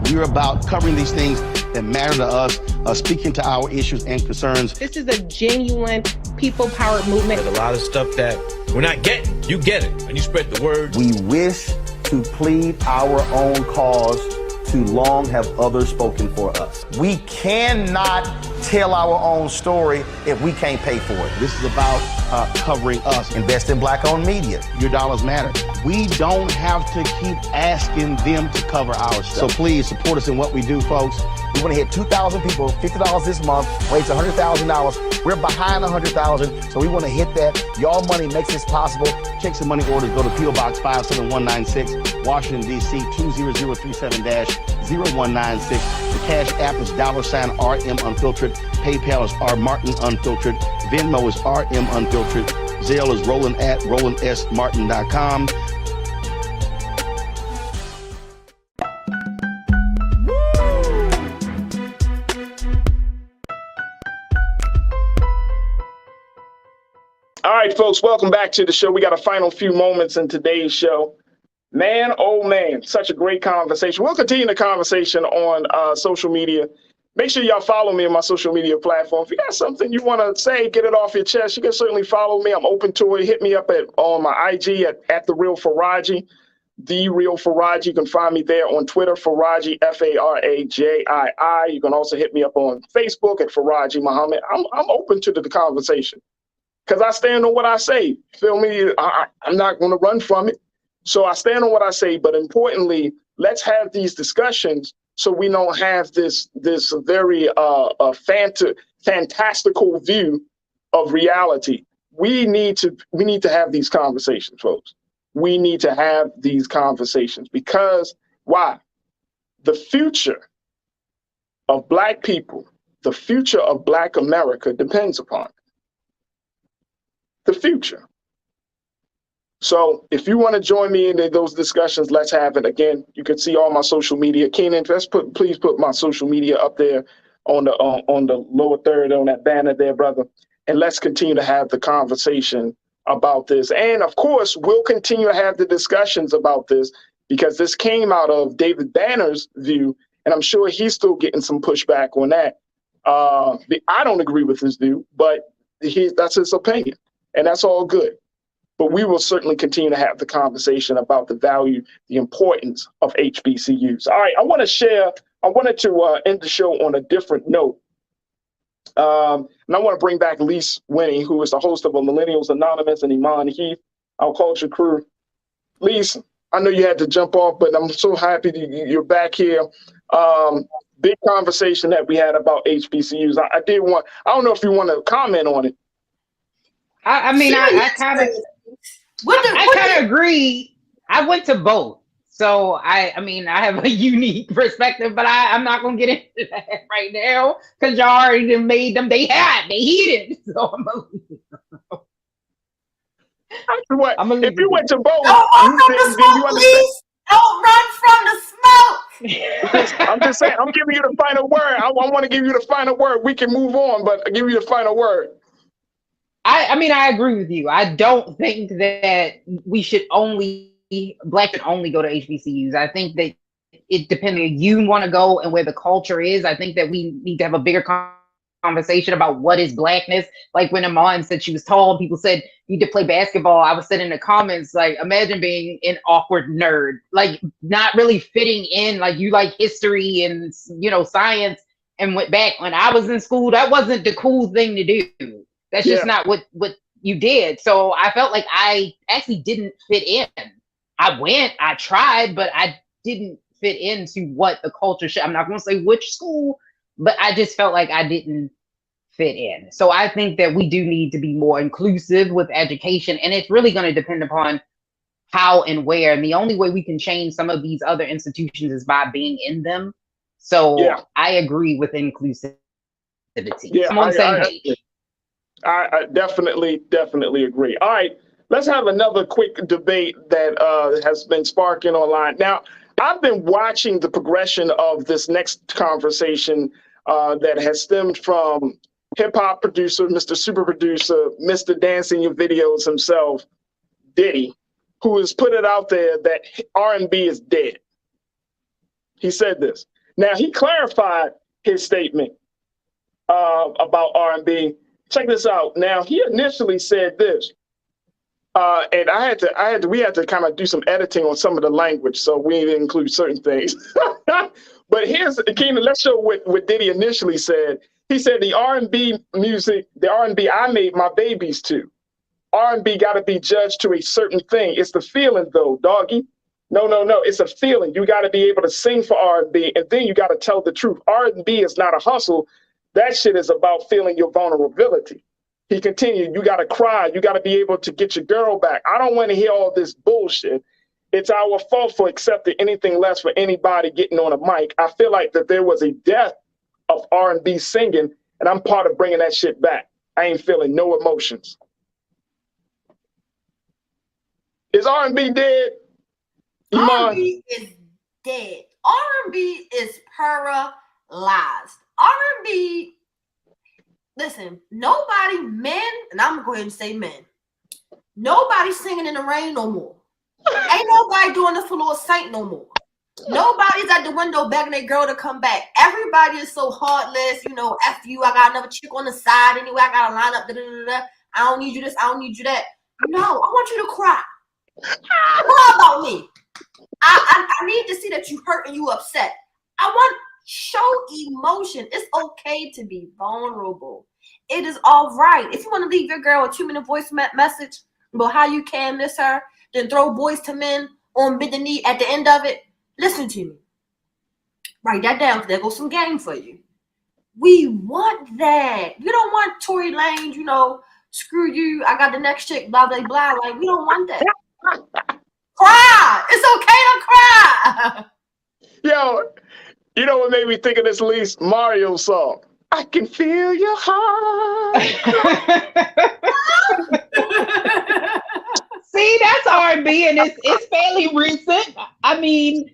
we're about covering these things that matter to us, speaking to our issues and concerns. This is a genuine people-powered movement. There's a lot of stuff that we're not getting. You get it, and you spread the word. We wish to plead our own cause. Too long have others spoken for us. We cannot tell our own story if we can't pay for it. This is about covering us. Invest in Black-owned media. Your dollars matter. We don't have to keep asking them to cover our stuff. So please support us in what we do, folks. We want to hit 2,000 people, $50 this month, raise $100,000. We're behind 100,000, so we want to hit that. Y'all money makes this possible. Check some money orders. Go to P.O. Box 57196, Washington, D.C. 20037-0196. The Cash App is $RM Unfiltered. PayPal is R Martin Unfiltered. Venmo is RM Unfiltered. Zelle is Roland@RolandSMartin.com. All right, folks, welcome back to the show. We got a final few moments in today's show. Man, oh man, such a great conversation. We'll continue the conversation on social media. Make sure y'all follow me on my social media platform. If you got something you want to say, get it off your chest, you can certainly follow me. I'm open to it. Hit me up on my IG at The Real Farajii, The Real Farajii. You can find me there on Twitter, Farajii, Farajii. You can also hit me up on Facebook at Farajii Muhammad. I'm open to the conversation because I stand on what I say. Feel me? I'm not going to run from it. So I stand on what I say, but importantly, let's have these discussions so we don't have this very fantastical view of reality. We need to have these conversations, folks. We need to have these conversations because why? The future of Black people, the future of Black America depends upon it. The future. So if you want to join me in those discussions, let's have it. Again, you can see all my social media. Keenan, please put my social media up there on the lower third on that banner there, brother. And let's continue to have the conversation about this. And of course, we'll continue to have the discussions about this because this came out of David Banner's view, and I'm sure he's still getting some pushback on that. I don't agree with his view, but that's his opinion, and that's all good. But we will certainly continue to have the conversation about the value, the importance of HBCUs. All right, I wanted to end the show on a different note. And I want to bring back Lise Winnie, who is the host of Millennials Anonymous, and Iman Heath, our culture crew. Lise, I know you had to jump off, but I'm so happy that you're back here. Big conversation that we had about HBCUs. I don't know if you want to comment on it. I kind of agree. I went to both. So I have a unique perspective, but I'm not gonna get into that right now because y'all already made them. They heated. So if you went to both, don't run from the smoke. I'm just saying. I'm giving you the final word. I want to give you the final word. We can move on, but I'll give you the final word. I agree with you. I don't think that we should Black should only go to HBCUs. I think that it depends on you want to go and where the culture is. I think that we need to have a bigger conversation about what is Blackness. Like when Iman said she was tall, people said you need to play basketball. I was saying in the comments, like, imagine being an awkward nerd, like not really fitting in, like you like history and, science, and went back when I was in school, that wasn't the cool thing to do. That's just not what you did. So I felt like I actually didn't fit in. I tried, but I didn't fit into what the culture should. I'm not going to say which school, but I just felt like I didn't fit in. So I think that we do need to be more inclusive with education, and it's really going to depend upon how and where. And the only way we can change some of these other institutions is by being in them. So I agree with inclusivity. Yeah, I'm on the same page. I definitely agree. All right, let's have another quick debate that has been sparking online. Now, I've been watching the progression of this next conversation that has stemmed from hip-hop producer, Mr. Super Producer, Mr. Dancing Your Videos himself, Diddy, who has put it out there that R&B is dead. He said this. Now, he clarified his statement about R&B. Check this out. Now, he initially said this, and we had to kind of do some editing on some of the language, so we didn't include certain things. But here's, Keenan, let's show what Diddy initially said. He said the R&B music, the R&B I made my babies to. R&B got to be judged to a certain thing. It's the feeling, though, doggy. No, it's a feeling. You got to be able to sing for R&B, and then you got to tell the truth. R&B is not a hustle. That shit is about feeling your vulnerability. He continued, you got to cry. You got to be able to get your girl back. I don't want to hear all this bullshit. It's our fault for accepting anything less for anybody getting on a mic. I feel like that there was a death of R&B singing, and I'm part of bringing that shit back. I ain't feeling no emotions. Is R&B dead? R&B is dead. R&B is paralyzed. R&B, listen, nobody, men, and I'm going to go ahead and say men, Nobody's singing in the rain no more. Ain't nobody doing this for Lord Saint no more. Nobody's at the window begging their girl to come back. Everybody is so heartless. You know, F you, I got another chick on the side anyway. I got to line up. Da, da, da, da. I don't need you this. I don't need you that. No, I want you to cry. Cry about me. I need to see that you hurt and you upset. I want show emotion. It's okay to be vulnerable. It is all right. If you want to leave your girl a 2-minute voice message about how you can miss her, then throw Boys to Men on Bend the Knee at the end of it. Listen to me. Write that down. There goes some game for you. We want that. We don't want Tory Lanez, you know, screw you, I got the next chick, blah, blah, blah. Like, we don't want that. Cry. It's okay to cry. Yo, you know what made me think of this least Mario song? I can feel your heart. See, that's R&B, and it's fairly recent. I mean,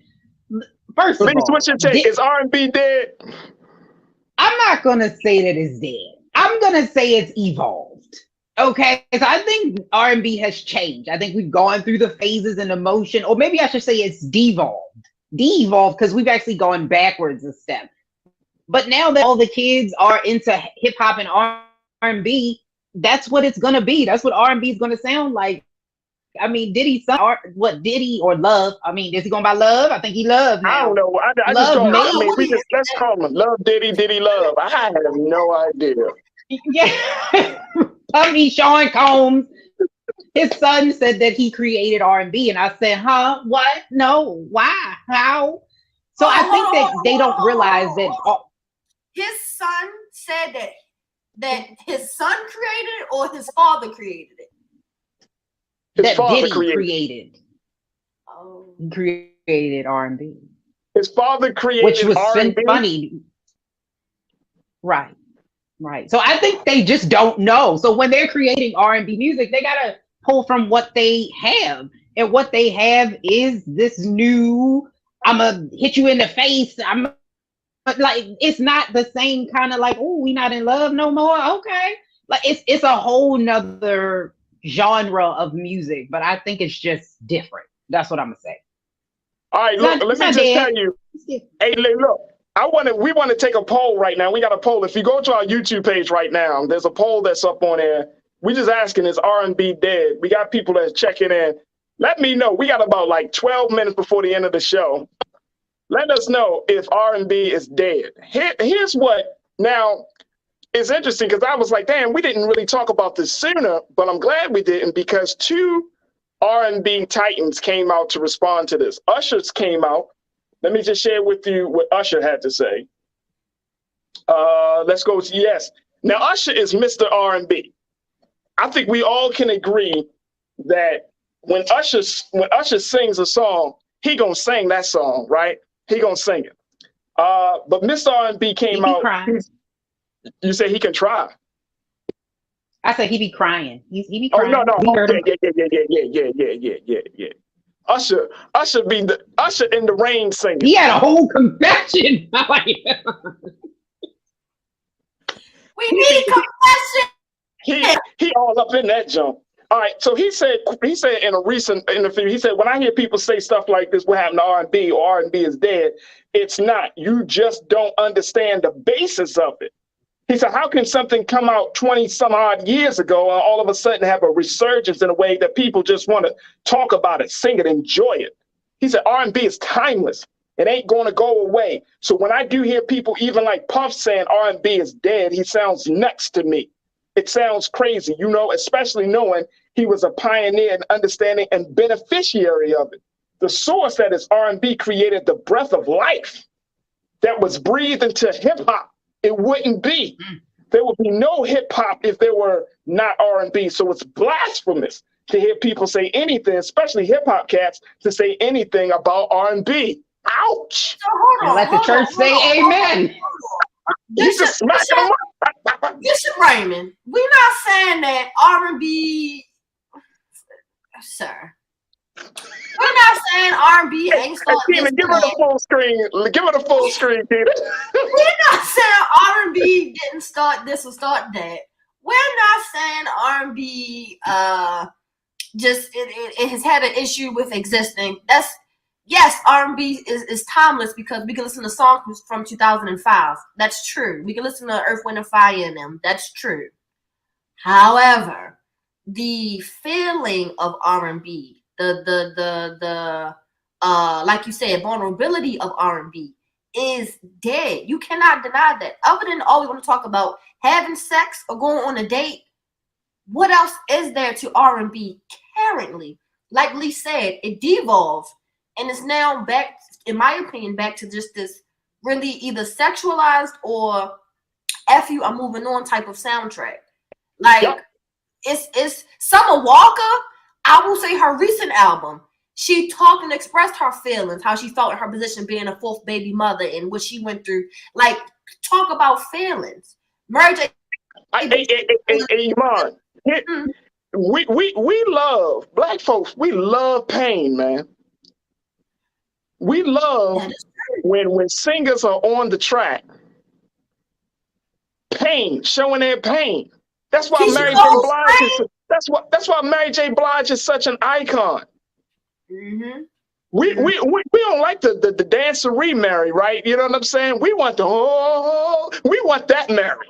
first of all, what's your take? Is R&B dead? I'm not gonna say that it's dead. I'm gonna say it's evolved. Okay, so I think R&B has changed. I think we've gone through the phases and emotion, or maybe I should say it's devolved. De-evolved because we've actually gone backwards a step. But now that all the kids are into hip hop and R&B, that's what it's gonna be. That's what R&B is gonna sound like. I mean, Diddy, Diddy or Love? I mean, is he going by Love? I think he Love now. I don't know. I just call him. I mean, let's call him Love Diddy, Diddy Love. I have no idea. Yeah, I mean, Sean Combs, his son said that he created R&B, and I said, huh? What? No. Why? How? So I think that they don't realize that. His son said that his son created it or his father created it? His father Diddy created. Oh. He created R&B. His father created which was R&B? funny. Right. Right. So I think they just don't know. So when they're creating R&B music, they gotta pull from what they have. And what they have is this new, I'ma hit you in the face. I'm like, it's not the same kind of like, oh, we not in love no more. Okay. Like it's a whole nother genre of music, but I think it's just different. That's what I'm gonna say. All right, look, let me just tell you. Hey, look, we want to take a poll right now. We got a poll. If you go to our YouTube page right now, there's a poll that's up on there. We just asking, is R&B dead? We got people that's checking in. Let me know. We got about like 12 minutes before the end of the show. Let us know if R&B is dead. Here's what now. It's interesting because I was like, damn, we didn't really talk about this sooner, but I'm glad we didn't because two R&B titans came out to respond to this. Usher's came out. Let me just share with you what Usher had to say. Let's go to yes. Now, Usher is Mr. R&B. I think we all can agree that when Usher sings a song, he gonna sing that song, right? He gonna sing it. But Mr. R&B came out. You say he can try. I said he be crying. He be crying. Oh no. Yeah. Usher in the rain singing. He had a whole confession. We need confession. He all up in that jump. All right, so he said in a recent interview, he said, when I hear people say stuff like this, what happened to R&B or R&B is dead, it's not. You just don't understand the basis of it. He said, how can something come out 20 some odd years ago and all of a sudden have a resurgence in a way that people just want to talk about it, sing it, enjoy it? He said, R&B is timeless. It ain't going to go away. So when I do hear people even like Puff saying R&B is dead, he sounds nuts to me. It sounds crazy, you know, especially knowing he was a pioneer in understanding and beneficiary of it. The source that is R&B created the breath of life that was breathed into hip hop. It wouldn't be. There would be no hip hop if there were not R&B. So it's blasphemous to hear people say anything, especially hip hop cats, to say anything about R&B. Ouch! So hold on, let the church say amen. Bishop Raymond, we're not saying that R&B, sir. We're not saying R&B ain't starting. Tina, give her the full screen. Give her the full screen, Tina. We're not saying R&B didn't start this or start that. We're not saying R&B just it has had an issue with existing. That's yes, R&B is timeless because we can listen to songs from 2005. That's true. We can listen to Earth, Wind, and Fire in them. That's true. However, the feeling of R&B, the like you said, vulnerability of R&B is dead. You cannot deny that. Other than all we want to talk about having sex or going on a date, what else is there to R&B currently? Like Lee said, it devolved and it's now back, in my opinion, back to just this really either sexualized or F you, I'm moving on type of soundtrack. Like it's Summer Walker. I will say her recent album, she talked and expressed her feelings, how she felt in her position being a fourth baby mother and what she went through. Like, talk about feelings. Mary J. Iman, we love, black folks, we love pain, man. We love when singers are on the track. Pain, showing their pain. That's why Mary J. Blige is, that's why Mary J. Blige is such an icon. Mm-hmm. We don't like the dancery Mary, right? You know what I'm saying? We want we want that Mary.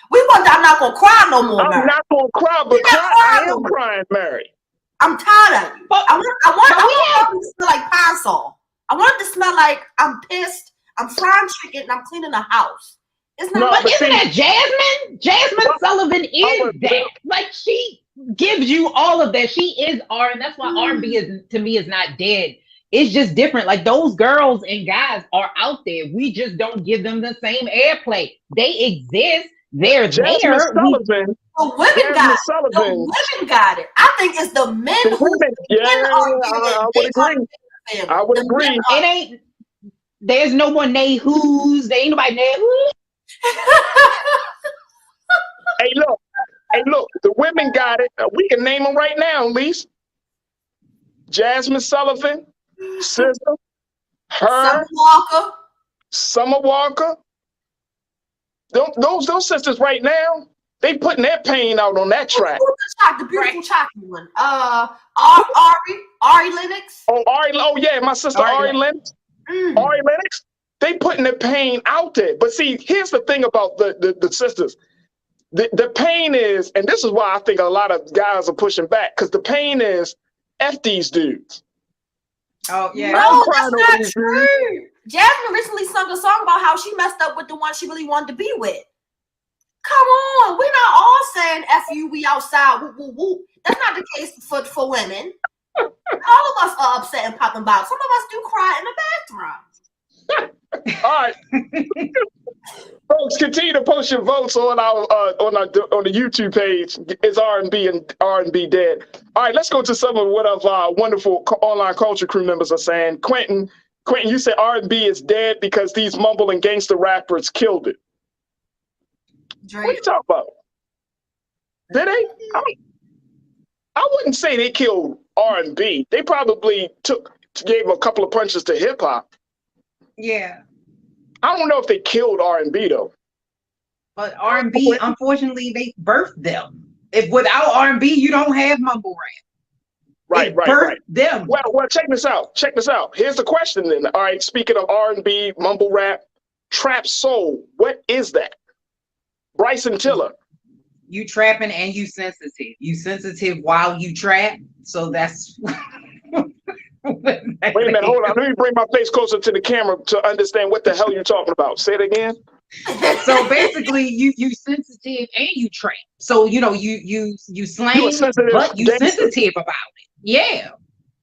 We want I'm not gonna cry no more, Mary. I'm not gonna cry, but I am crying, Mary. I'm tired of you. I want it to smell like pine sol. I want it to smell like I'm pissed, I'm frying chicken, and I'm cleaning the house. It's not. But isn't that Jasmine? Jasmine Sullivan is that. Like, she gives you all of that. She is R, and that's why R&B is, to me, is not dead. It's just different. Like, those girls and guys are out there. We just don't give them the same airplay. They exist. They're Jasmine there. Sullivan. The women got it. The women got it. I think it's the men who. I would agree. I would agree. It ain't. There's no more nay who's. There ain't nobody nay who's. Hey, look. The women got it. We can name them right now, at least. Jasmine Sullivan, SZA, her, Summer Walker. Those sisters right now, they putting their pain out on that track. The beautiful chocolate one. Ari Lennox. Oh yeah, my sister Ari Lennox. Ari Lennox. They putting their pain out there. But see, here's the thing about the sisters. The pain is, and this is why I think a lot of guys are pushing back, because the pain is F these dudes. Oh yeah. No, that's not true. Jasmine recently sung a song about how she messed up with the one she really wanted to be with. Come on, we're not all saying F you, we outside, whoop, whoop, whoop. That's not the case for women. All of us are upset and popping bottles. Some of us do cry in the bathroom. All right. Folks, continue to post your votes on the YouTube page. It's R&B and R&B Dead. All right, let's go to some of what our wonderful online culture crew members are saying. Quentin, you say R&B is dead because these mumble and gangster rappers killed it. Drake. What are you talking about? Did they? I wouldn't say they killed R&B. They probably gave a couple of punches to hip hop. Yeah. I don't know if they killed R&B though. But R&B, unfortunately, they birthed them. If without R&B, you don't have mumble rap. Right. Them. Well, check this out. Here's the question then. All right, speaking of R&B, mumble rap, trap soul, what is that? Bryson Tiller. You trapping and you sensitive. You sensitive while you trap. So that's Wait a minute, hold on. Let me bring my face closer to the camera to understand what the hell you're talking about. Say it again. So basically, you sensitive and you trap. So you slang, but you sensitive about it. Yeah.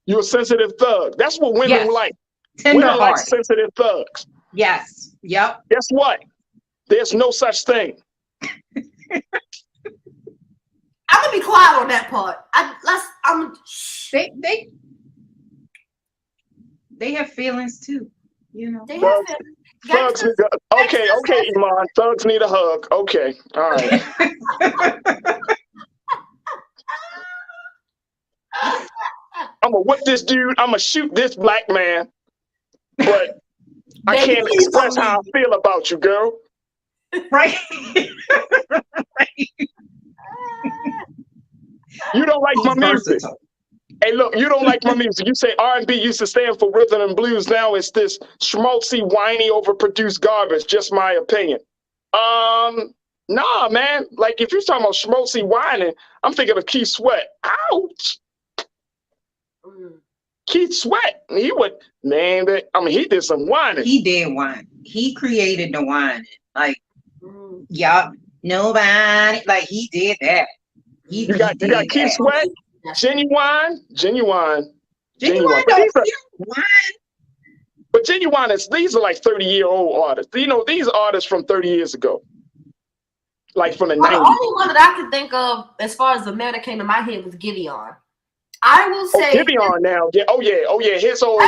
You're a sensitive thug. That's what women like. Women like sensitive thugs. Yes. Yep. Guess what? There's no such thing. I'm gonna be quiet on that part. They have feelings too, you know. They have feelings. Thugs need okay, Iman. Thugs need a hug. Okay, all right. I'm gonna whip this dude. I'm gonna shoot this black man, but I can't express how I feel about you, girl. Right. You don't like my music. Versatile. Hey, look, you don't like my music. You say R&B used to stand for rhythm and blues. Now it's this schmaltzy, whiny, overproduced garbage. Just my opinion. Nah, man. Like, if you're talking about schmaltzy whining, I'm thinking of Keith Sweat. Ouch. Keith Sweat. He would, man, he did some whining. He did whine. He created the whining. Like, y'all, nobody, like, he did that. You got Keith Sweat, Genuine. Genuine But Genuine these are like 30-year-old artists. You know, these artists from 30 years ago. Like from the 90s. The only one that I could think of as far as the man that came to my head was Gideon. I will say Gideon now. Yeah, oh yeah. His old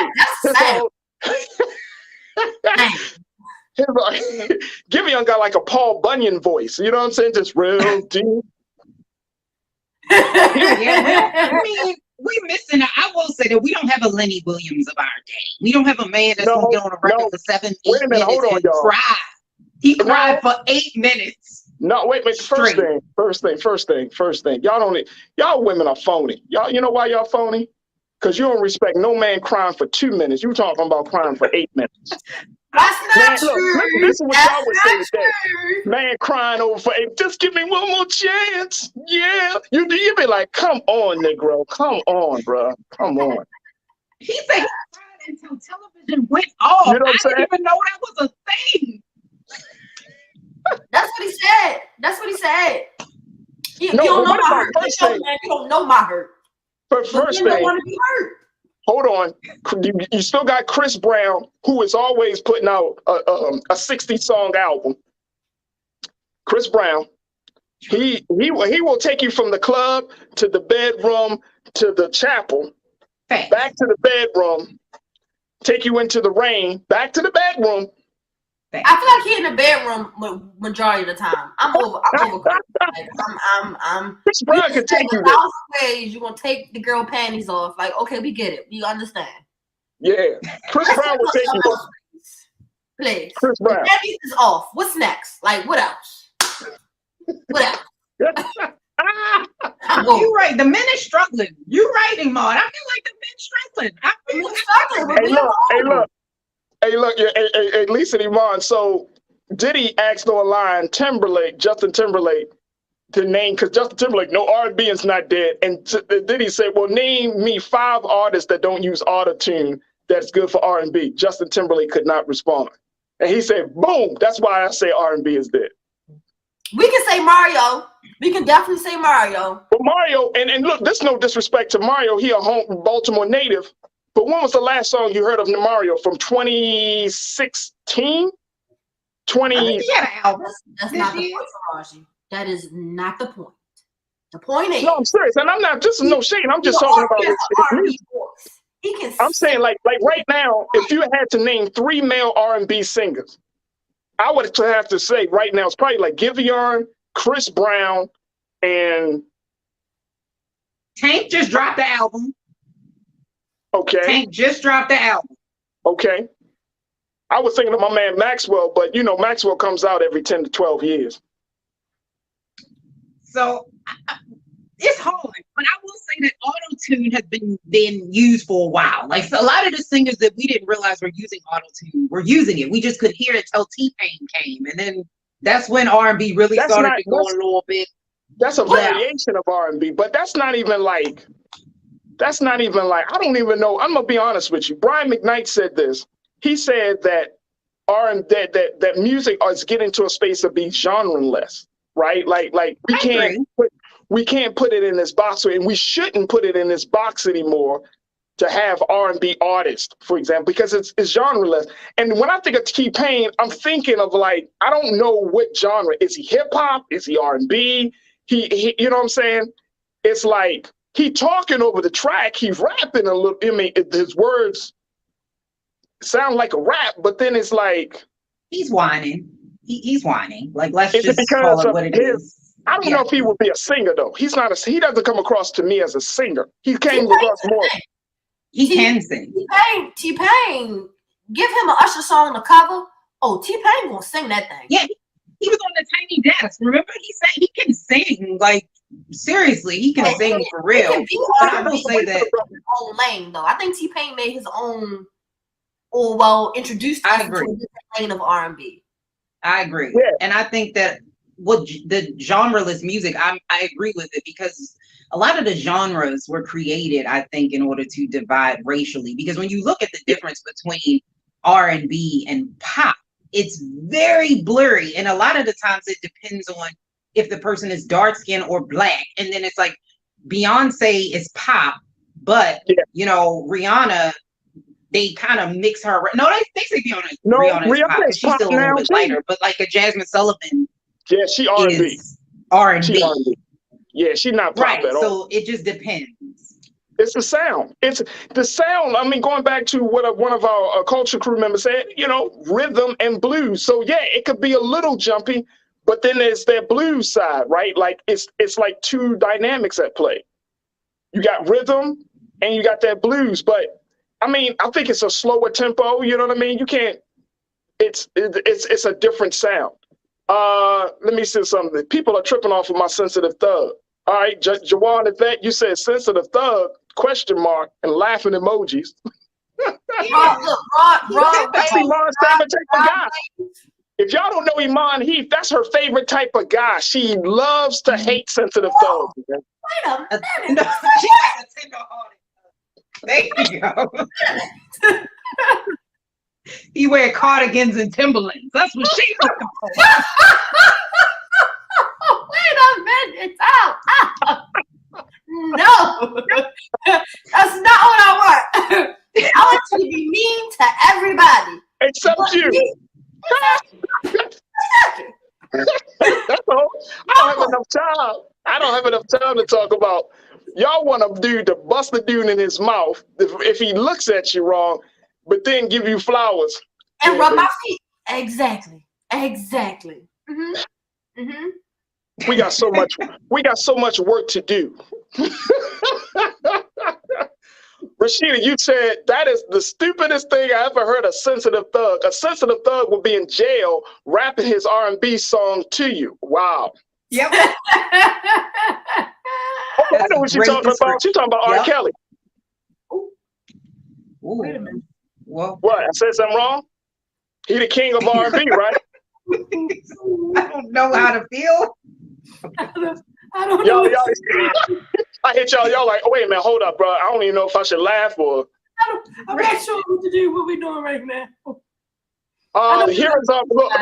Gideon got like a Paul Bunyan voice. You know what I'm saying? Just real deep. I mean, we're missing. I will say that we don't have a Lenny Williams of our day. We don't have a man that's gonna get on a record for 7, 8 minutes and cry. He cried for 8 minutes. No, wait. First thing. Y'all women are phony. Y'all, you know why y'all phony? Because you don't respect no man crying for 2 minutes. You talking about crying for 8 minutes. That's not true. Look, this is what y'all would say today. Man crying over for 8. Just give me one more chance. Yeah. You be like, come on, Negro. Come on, bro. Come on. He said he cried until television went off. You know what I'm saying? I didn't even know that was a thing. That's what he said. You No, don't know what my about hurt. first thing? You don't know my hurt. First you don't thing. want to be hurt. Hold on. You still got Chris Brown, who is always putting out a 60-song album. Chris Brown, he will take you from the club to the bedroom to the chapel, back to the bedroom, take you into the rain, back to the bedroom. I feel like he in the bedroom majority of the time. I'm over. I'm Chris Brown can take you there. Ways you're gonna take the girl panties off. Like, okay, we get it. We understand. Yeah, Chris Brown will take you there. Please. Chris Brown. The panties is off. What's next? Like, what else? What else? You're right. The men is struggling. You're right, Iman. I feel like the men struggling. I feel struggling. Hey, look, hey, Lisa and Iman. So Diddy asked on a line Justin Timberlake, to name, because Justin Timberlake, no, R&B is not dead. And Diddy said, well, name me 5 artists that don't use auto-tune that's good for R&B. Justin Timberlake could not respond. And he said, boom, that's why I say R&B is dead. We can say Mario. We can definitely say Mario. But Mario, and look, there's no disrespect to Mario. He a Baltimore native. But when was the last song you heard of Mario? From 2016? That's not the point, Farajii. That is not the point. The point is. No, I'm serious. And I'm not, this is no shade. I'm just talking about this. I'm saying like right now, if you had to name 3 male R&B singers, I would have to say right now, it's probably like Giveon, Chris Brown, and Tank just dropped the album. Okay. Tank just dropped the album. Okay. I was thinking of my man Maxwell, but you know, Maxwell comes out every 10 to 12 years. So it's hard, but I will say that auto-tune has been used for a while. Like, so a lot of the singers that we didn't realize were using auto-tune were using it. We just couldn't hear it until T-Pain came. And then that's when R&B really started to go a little bit. That's a variation of R&B, but that's not even like, I don't even know. I'm going to be honest with you. Brian McKnight said this. He said that that music is getting to a space of being genre-less, right? Like we can't put it in this box, and we shouldn't put it in this box anymore to have R&B artists, for example, because it's genre-less. And when I think of T-Pain, I'm thinking of like, I don't know what genre. Is he hip-hop? Is he R&B? He you know what I'm saying? It's like he talking over the track. He's rapping a little. I mean, his words sound like a rap, but then it's like he's whining. He's whining. Like, let's just call it what it is. I don't know if he would be a singer though. He doesn't come across to me as a singer. He came across more. He can sing. T-Pain, give him an Usher song to cover. Oh, T-Pain gonna sing that thing. Yeah, he was on the Tiny Desk. Remember, he said he can sing. Like, seriously, he can sing for real. But I will say that his own lane, though. I think T-Pain made his own, or well, introduced us to a different lane of R&B. I agree, and I think that what the genreless music, I agree with it, because a lot of the genres were created, I think, in order to divide racially. Because when you look at the difference between R&B and pop, it's very blurry, and a lot of the times it depends on if the person is dark skinned or black. And then it's like Beyonce is pop, but you know, Rihanna, they kind of mix her. No, they say Rihanna is pop. She's still a little bit lighter, but like a Jasmine Sullivan. Yeah, she R&B. R&B. Yeah, she's not pop at all. So it just depends. It's the sound. It's the sound. I mean, going back to what one of our culture crew members said, you know, rhythm and blues. So yeah, it could be a little jumpy, but then there's that blues side, right? Like it's like two dynamics at play. You got rhythm and you got that blues, but I mean, I think it's a slower tempo. You know what I mean? You can't. It's a different sound. Let me say something. People are tripping off of my sensitive thug. All right, Jawan, at that, you said sensitive thug, ? And laughing emojis. That's Iman's favorite type of guy. If y'all don't know Iman Heath, that's her favorite type of guy. She loves to hate sensitive thugs. Wait a minute. No, she has a tender-hearted. There you go. He wear cardigans and Timberlands. That's what she's looking for. Wait a minute. No. That's not what I want. I want you to be mean to everybody. Except you. That's all. I don't have enough time. I don't have enough time to talk about. Y'all want a dude to bust the dude in his mouth if he looks at you wrong, but then give you flowers and rub my feet. Exactly. Mm-hmm. Mm-hmm. We got so much work to do. Rashida, you said that is the stupidest thing I ever heard. A sensitive thug will be in jail rapping his R&B song to you. Wow. Yep. I know what you're talking about. She's talking about R. Kelly. Ooh. Wait a minute. Well, what? I said something wrong? He the king of R&B, right? I don't know how to feel. I don't know. I hit y'all. Y'all like, oh, wait a minute, hold up, bro. I don't even know if I should laugh or. I'm not sure what to do. What we doing right now? Here is our look.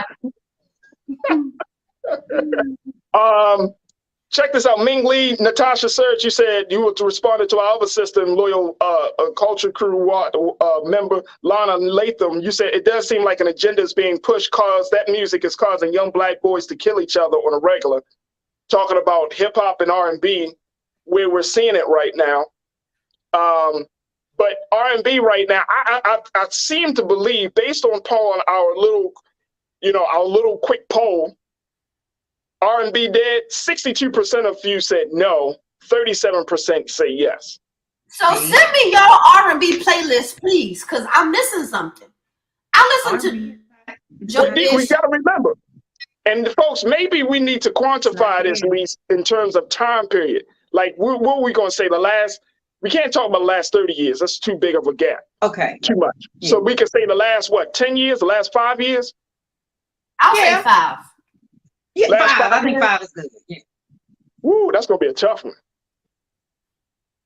Check this out. Ming Lee, Natasha Serge, you said you were responded to our other sister and loyal culture crew member, Lana Latham. You said it does seem like an agenda is being pushed cause that music is causing young black boys to kill each other on a regular. Talking about hip hop and R&B, where we're seeing it right now. But R&B right now, I seem to believe, based on our little quick poll, R&B Dead, 62% of you said no, 37% say yes. So send me your R&B playlist, please, because I'm missing something. I listen to. We got to remember. And folks, maybe we need to quantify this at least in terms of time period. Like, what are we going to say? We can't talk about the last 30 years. That's too big of a gap. Okay. Too much. Yeah. So we can say the last, 10 years, the last 5 years? I'll say 5. Yeah, 5. I think 5 is good. Yeah. Woo, that's going to be a tough one.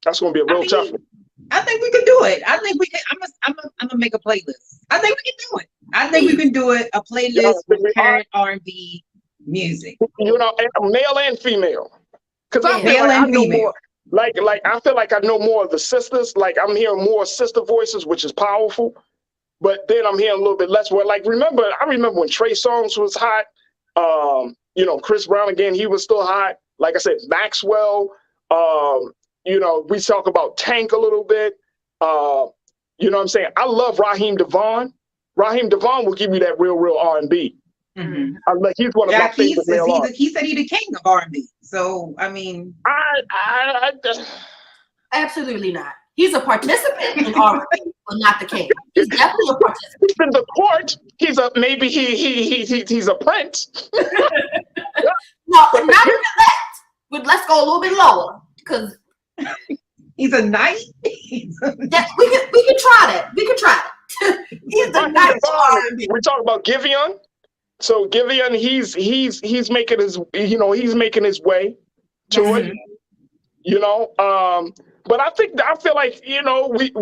That's going to be a real tough one. I think we can do it. I think we can. I'm gonna make a playlist. I think we can do it. I think we can do it. A playlist with current R&B music. You know, male and female. Because I feel male like and I know female. more. Like I feel like I know more of the sisters. Like I'm hearing more sister voices, which is powerful. But then I'm hearing a little bit less. Where I remember when Trey Songz was hot. Chris Brown again, he was still hot. Like I said, Maxwell. We talk about Tank a little bit. You know what I'm saying? I love Raheem DeVaughn. Raheem DeVaughn will give you that real R&B. Mm-hmm. He's one of my favorite male artists. He said he's the king of R&B. So, I mean. I absolutely not. He's a participant in R&B, but not the king. He's definitely a participant. He's in the court. He's a prince. No, not even that. let's go a little bit lower because he's a knight. we can try that. We can try that. He's the knight of R&B. We talk about Giveon. So Giveon, he's making his making his way to it. You know, but I feel like, you know, we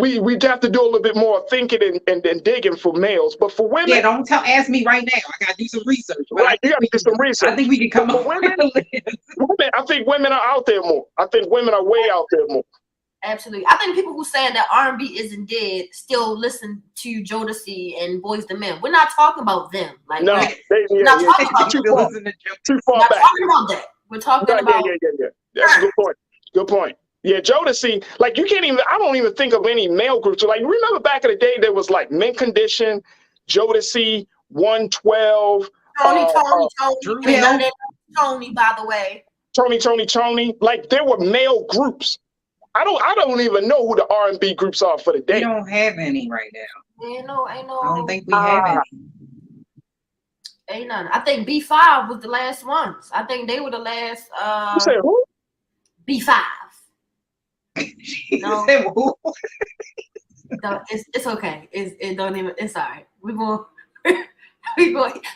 have to do a little bit more thinking and digging for males. But for women, yeah, don't ask me right now. I gotta do some research. Right, you gotta do some research. I think we can come up with women. I think women are out there more. I think women are way out there more. Absolutely. I think people who saying that R&B isn't dead still listen to Jodeci and Boyz II Men. We're not talking about them. Like, no, we're not talking about too them. far We're not back. talking about that. We're talking about Yeah. That's a good point. Good point. Yeah, Jodeci, like I don't even think of any male groups. Like, remember back in the day, there was like Mint Condition, Jodeci, 112. Tony, by the way. Tony. Like, there were male groups. I don't even know who the R&B groups are for the day. We don't have any right now. Ain't no. I don't think we have any. Ain't none. I think B5 was the last ones. I think they were the last. You said who? B5. No. Who? No, it's okay. It don't even. It's all right. We going.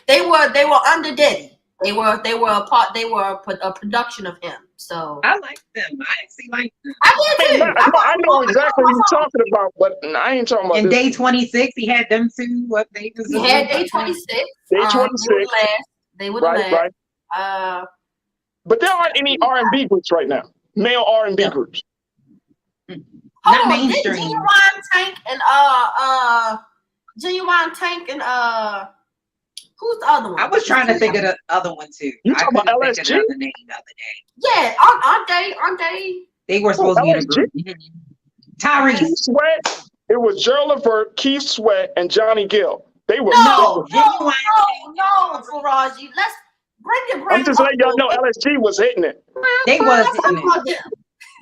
They were under Diddy. They were a part. They were a production of him. So I like them. I actually like them. I did too. I know exactly what you're talking about, but I ain't talking about. And Day 26, he had them too. What they was? He had Day 26. Day 26. They were the last. Right. But there aren't any R&B groups right now. Male R&B groups. Not mainstream. Genuine Tank and who's the other one? I was trying to think of the other one too. You talking about LSG? Think of the name the other day. Yeah, aren't they? They were supposed to be in a group. Tyrese. Keith Sweat. It was Gerald Levert, Keith Sweat, and Johnny Gill. They were no, Farajii. Let's bring it. I'm just letting y'all know LSG was hitting it. They was hitting it.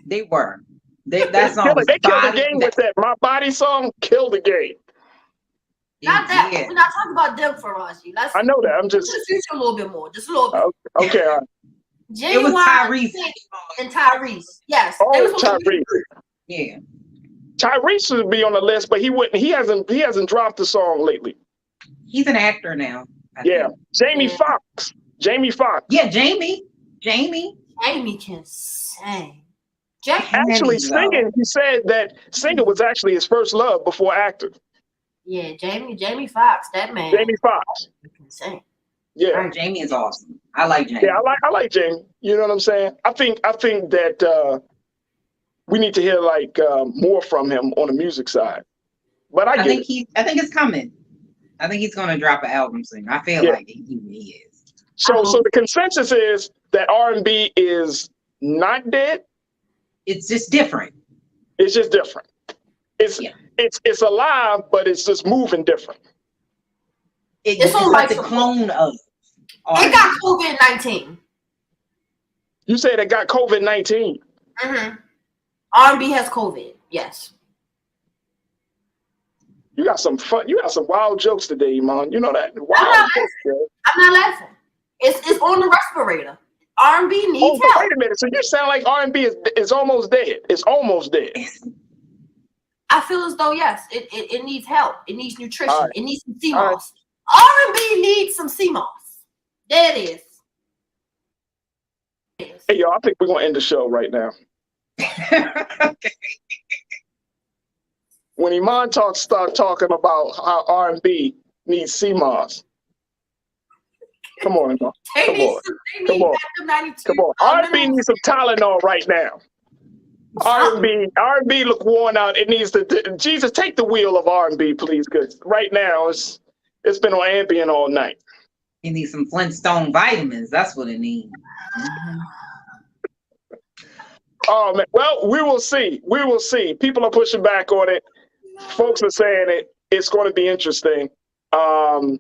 They were. That song was they killed the game with that. My Body song killed the game. Not that. We're not talking about them, Farajii. I know that. I'm just a little bit more. Just a little bit. Okay. All right. It was Tyrese and Tyrese. Yes. Oh, Tyrese. Yeah. Tyrese should be on the list, but he wouldn't. He hasn't dropped the song lately. He's an actor now. I think. Jamie Foxx. Yeah, Jamie can sing. Actually, singing. He said that singing was actually his first love before acting. Yeah, Jamie Foxx, that man. Jamie Foxx. Can sing. Yeah, Jamie is awesome. I like Jamie. Yeah, I like Jamie. You know what I'm saying? I think that we need to hear like more from him on the music side. But I think it's coming. I think he's gonna drop an album soon. I feel like he is. So the consensus is that R&B is not dead. It's just different. It's just different. It's alive, but it's just moving different. It's like the clone of. It got COVID-19. You said it got COVID-19. Mm-hmm. R&B has COVID. Yes. You got some fun. You got some wild jokes today, Iman. You know that. I'm not laughing. It's on the respirator. R&B needs help. Wait a minute. So you sound like R&B is almost dead. It's almost dead. I feel as though yes, it needs help. It needs nutrition. Right. It needs some sea moss. R&B needs some sea moss. There it is. Hey, y'all, I think we're gonna end the show right now. Okay. When Iman start talking about how R&B needs sea moss. Come on, Iman. Come on. R&B needs some Tylenol right now. R&B look worn out. It needs to. Jesus, take the wheel of R&B, please, because right now it's been on Ambien all night. It needs some Flintstone vitamins. That's what it needs. Oh man. Well, we will see. We will see. People are pushing back on it. Folks are saying it's going to be interesting. I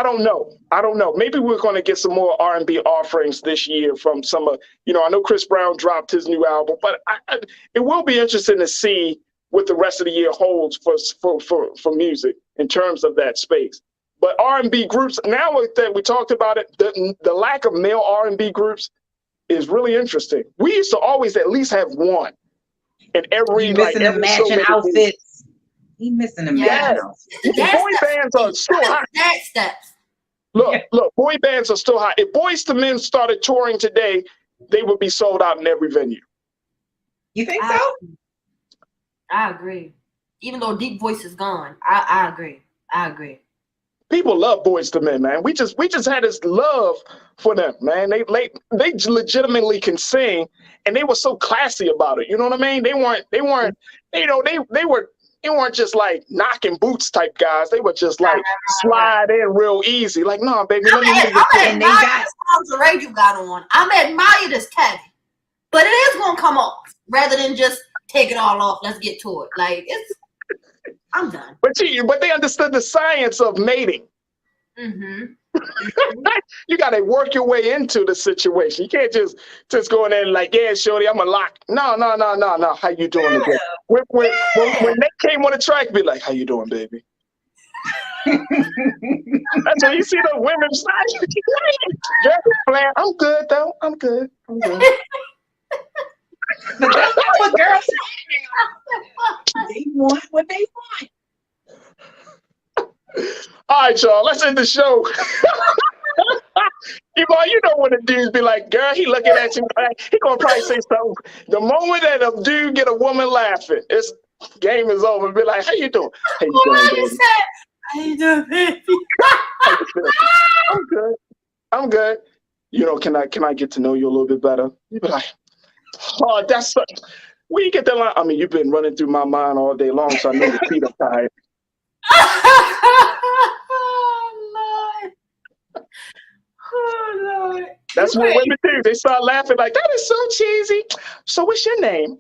don't know. I don't know. Maybe we're going to get some more R&B offerings this year from some of, I know Chris Brown dropped his new album, but it will be interesting to see what the rest of the year holds for music in terms of that space. But R&B groups, now that we talked about it, the lack of male R&B groups is really interesting. We used to always at least have one in every missing the matching outfits. He missing the matching outfits. Boy bands are still hot. Look, boy bands are still hot. If Boyz II Men started touring today, they would be sold out in every venue. You think so? I agree. Even though Deep Voice is gone, I agree. I agree. People love Boyz II Men, man. We just had this love for them, man. They legitimately can sing, and they were so classy about it. You know what I mean? They weren't, you know, they weren't just like knocking boots type guys. They were just like slide in real easy. Like, no, baby, let me hear you. I'm admire this lingerie you got on. I'm admire this tag, but it is gonna come off rather than just take it all off. Let's get to it. Like I'm done. But they understood the science of mating. Mm-hmm. You got to work your way into the situation. You can't just go in there and like, yeah, shorty, I'm a lock. No. How you doing today? When they came on the track, be like, how you doing, baby? That's when you see the women side. I'm good though. I'm good. But that's not what girls say. They want what they want. All right, y'all. Let's end the show. You know when the dudes be like, girl, he looking at you, he gonna probably say something. The moment that a dude get a woman laughing, it's game is over. Be like, how you doing? How you doing, baby? How you doing, baby? I'm good. You know, can I get to know you a little bit better? You be like, oh, that's where you get that line. I mean, you've been running through my mind all day long, so I know your feet are tired. Oh, Lord. That's what women do. They start laughing like, that is so cheesy. So what's your name?